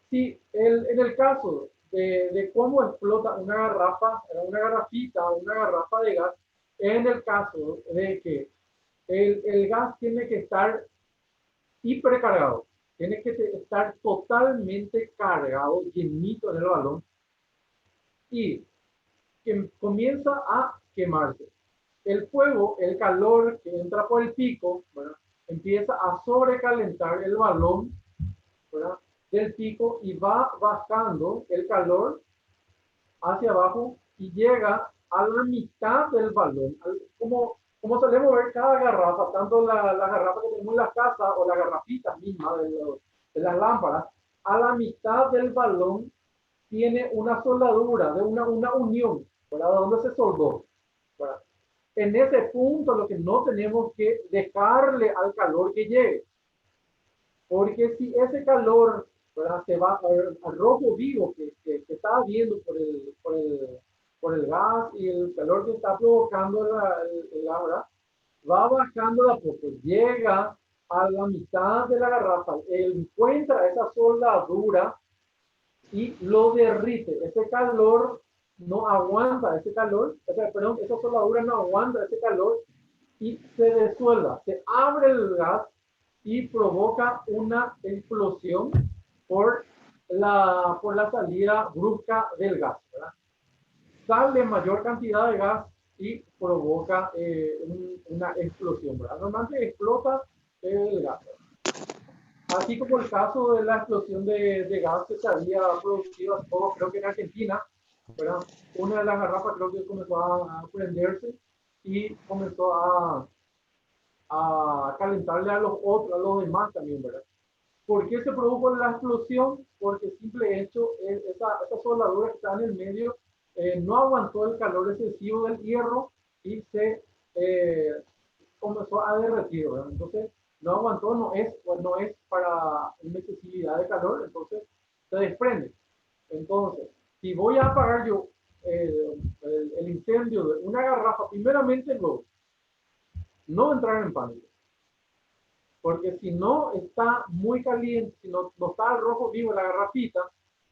Si en el caso de cómo explota una garrafa, una garrafita, una garrafa de gas, en el caso de que el gas tiene que estar hipercargado, tiene que estar totalmente cargado, llenito en el balón, y que comienza a quemarse. El fuego, el calor que entra por el pico, ¿verdad? Empieza a sobrecalentar el balón, ¿verdad? Del pico y va bajando el calor hacia abajo y llega a la mitad del balón. Como solemos ver cada garrafa, tanto la garrafa que tenemos en la casa o la garrafita misma de las lámparas, a la mitad del balón tiene una soldadura, de una unión, ¿verdad? Donde se soldó, ¿verdad? En ese punto lo que no tenemos que dejarle al calor que llegue, porque si ese calor, ¿verdad? Se va al rojo vivo que está habiendo por el gas y el calor que está provocando el agua, va bajando de a poco, llega a la mitad de la garrafa, encuentra esa soldadura y lo derrite. Ese calor no aguanta ese calor, perdón, esa soldadura no aguanta ese calor y se disuelva, se abre el gas y provoca una explosión por la salida brusca del gas, ¿verdad? Sale mayor cantidad de gas y provoca una explosión, ¿verdad? Normalmente explota el gas, ¿verdad? Así como el caso de la explosión de gas que se había producido hace poco, creo que en Argentina, ¿verdad? Una de las garrafas creo que comenzó a prenderse y comenzó a calentarle a los otros, a los demás también, ¿verdad? ¿Por qué se produjo la explosión? Porque simple hecho, esa soldadura que está en el medio no aguantó el calor excesivo del hierro y se comenzó a derretir, ¿verdad? Entonces, no aguantó, no es para necesidad de calor, entonces se desprende. Entonces, si voy a apagar yo el incendio de una garrafa, primeramente no entrar en pánico. Porque si no está muy caliente, si no está al rojo vivo la garrafita,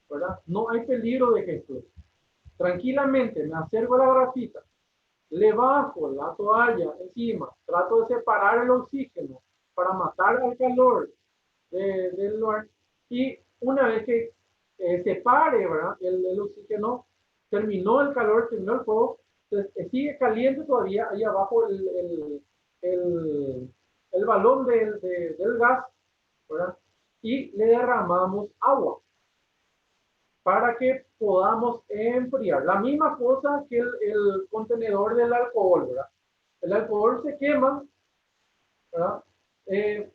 ¿verdad? No hay peligro de que explote. Tranquilamente me acerco a la garrafita, le bajo la toalla encima, trato de separar el oxígeno para matar al calor del lugar y una vez que separe, ¿verdad? El oxígeno, terminó el calor, terminó el fuego, entonces, sigue caliente todavía ahí abajo el balón del gas, ¿verdad? Y le derramamos agua para que podamos enfriar. La misma cosa que el contenedor del alcohol, ¿verdad? El alcohol se quema, ¿verdad? Se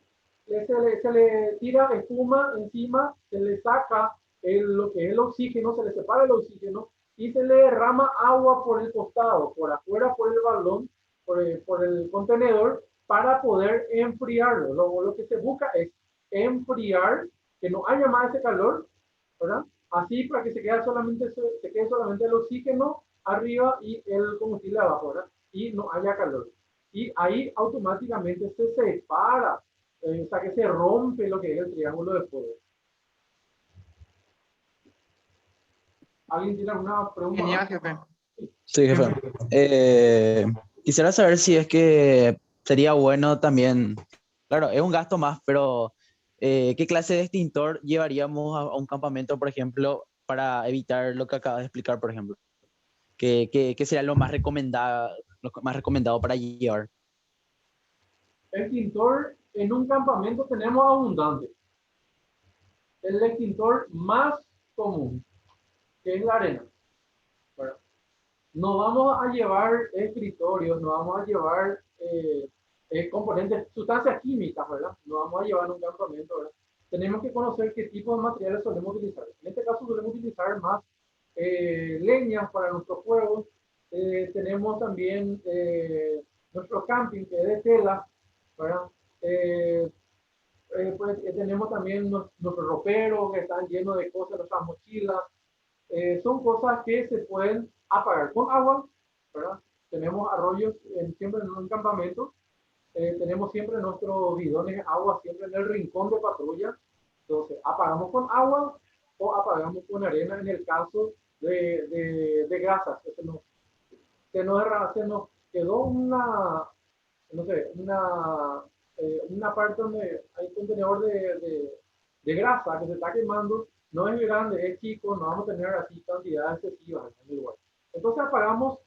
le tira espuma encima, se le saca lo que es el oxígeno, se le separa el oxígeno y se le derrama agua por el costado, por afuera, por el balón, por el contenedor, para poder enfriarlo. Lo que se busca es enfriar, que no haya más ese calor, ¿verdad? Así para que se quede solamente el oxígeno arriba y el combustible abajo, ¿verdad? Y no haya calor. Y ahí automáticamente se separa, o sea que se rompe lo que es el triángulo de fuego. ¿Alguien tiene alguna pregunta? Genial, jefe. Sí, jefe. Quisiera saber si es que sería bueno también, claro, es un gasto más, pero ¿qué clase de extintor llevaríamos a un campamento, por ejemplo, para evitar lo que acabas de explicar, por ejemplo? ¿Qué sería lo más recomendado para llevar? Extintor en un campamento tenemos abundante. El extintor más común, que es la arena. Bueno, no vamos a llevar escritorios, no vamos a llevar componentes, sustancias químicas, ¿verdad? No vamos a llevar en un campamento, ¿verdad? Tenemos que conocer qué tipo de materiales solemos utilizar. En este caso solemos utilizar más leñas para nuestros fuegos. Tenemos también nuestro camping, que es de tela, ¿verdad? Tenemos también nuestros roperos que están llenos de cosas, nuestras mochilas. Son cosas que se pueden apagar con agua, ¿verdad? Tenemos arroyos siempre en un campamento. Tenemos siempre nuestros bidones de agua siempre en el rincón de patrulla. Entonces, apagamos con agua o apagamos con arena en el caso de grasas. Se nos quedó no sé, una parte donde hay contenedor de grasa que se está quemando, no es grande, es chico, no vamos a tener así cantidades excesivas en el lugar. Entonces apagamos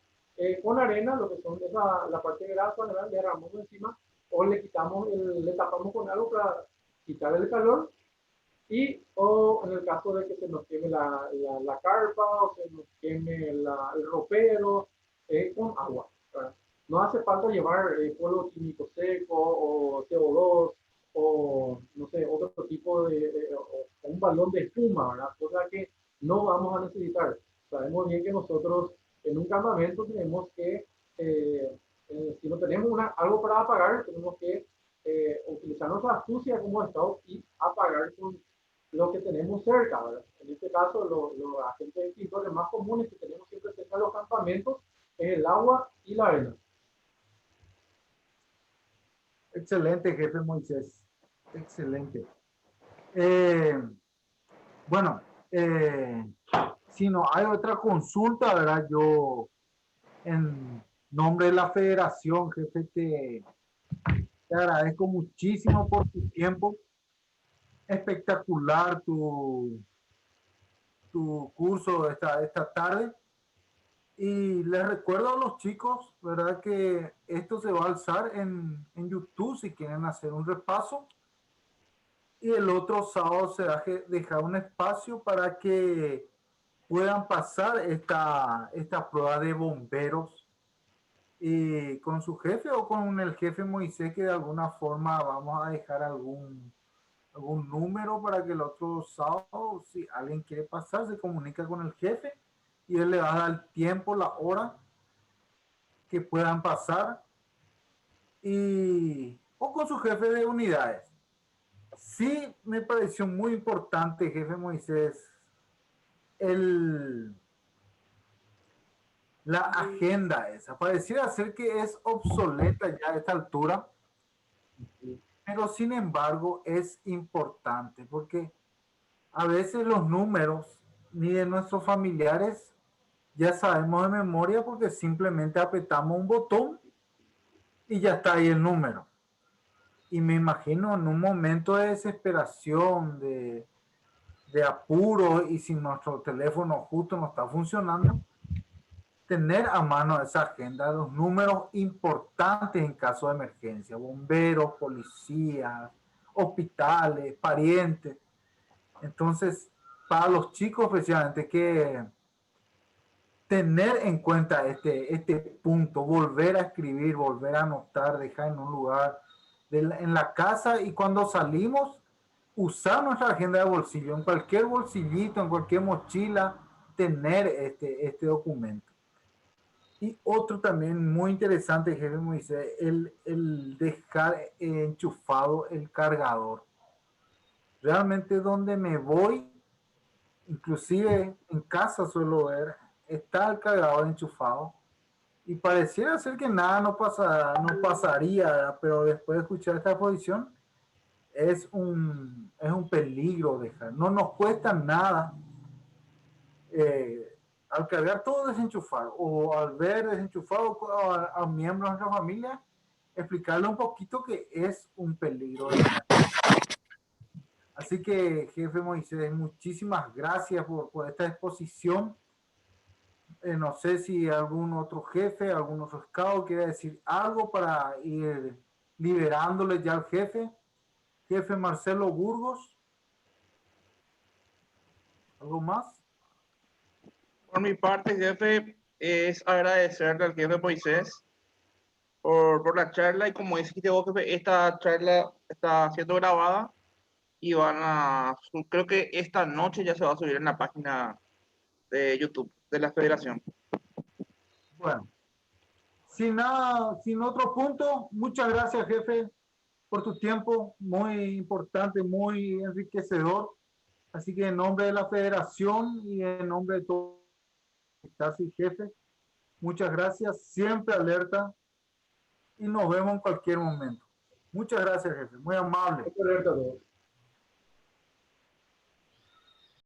con arena lo que son la parte de grasa, ¿verdad? Le agarramos encima o le tapamos con algo para quitar el calor o en el caso de que se nos queme la carpa o se nos queme el ropero, con agua, ¿verdad? No hace falta llevar polvo químico seco o CO2 o no sé, otro tipo o un balón de espuma, ¿verdad? Cosa que no vamos a necesitar. Sabemos bien que nosotros en un campamento tenemos que, si no tenemos algo para apagar, tenemos que utilizar nuestra astucia como estado y apagar con lo que tenemos cerca, ¿verdad? En este caso, los agentes extintores más comunes que tenemos siempre cerca de los campamentos es el agua y la arena. Excelente, jefe Moisés. Excelente. Bueno, si no hay otra consulta, ¿verdad? Yo, en nombre de la federación, jefe, te agradezco muchísimo por tu tiempo. Espectacular tu curso esta tarde. Y les recuerdo a los chicos, ¿verdad? Que esto se va a alzar en YouTube si quieren hacer un repaso. Y el otro sábado se va a dejar un espacio para que puedan pasar esta prueba de bomberos y con su jefe o con el jefe Moisés, que de alguna forma vamos a dejar algún número para que el otro sábado, si alguien quiere pasar, se comunica con el jefe y él le va a dar el tiempo, la hora que puedan pasar o con su jefe de unidades. Sí, me pareció muy importante, jefe Moisés, la agenda esa. Pareciera ser que es obsoleta ya a esta altura, pero sin embargo es importante porque a veces los números ni de nuestros familiares ya sabemos de memoria porque simplemente apretamos un botón y ya está ahí el número. Y me imagino en un momento de desesperación, de apuro, y si nuestro teléfono justo no está funcionando, tener a mano esa agenda, los números importantes en caso de emergencia, bomberos, policías, hospitales, parientes. Entonces, para los chicos especialmente, que tener en cuenta este punto, volver a escribir, volver a anotar, dejar en un lugar en la casa, y cuando salimos, usar nuestra agenda de bolsillo, en cualquier bolsillito, en cualquier mochila, tener este documento. Y otro también muy interesante, jefe Moisés, el dejar enchufado el cargador. Realmente donde me voy, inclusive en casa suelo ver, está el cargador enchufado. Y pareciera ser que nada no pasaría, ¿verdad? Pero después de escuchar esta posición, es un peligro dejar. No nos cuesta nada al cargar todo desenchufado o al ver desenchufado a miembros de nuestra familia, explicarle un poquito que es un peligro dejar. Así que, jefe Moisés, muchísimas gracias por esta exposición. No sé si algún otro jefe, algún otro scout quiere decir algo para ir liberándole ya al jefe. Jefe Marcelo Burgos. ¿Algo más? Por mi parte, jefe, es agradecerle al jefe Moisés por la charla, y como dijiste vos, jefe, esta charla está siendo grabada y creo que esta noche ya se va a subir en la página de YouTube de la Federación. Bueno, sin otro punto, muchas gracias, jefe, por tu tiempo, muy importante, muy enriquecedor. Así que en nombre de la Federación y en nombre de todos, jefe, muchas gracias, siempre alerta, y nos vemos en cualquier momento. Muchas gracias, jefe, muy amable. Alerta a todos.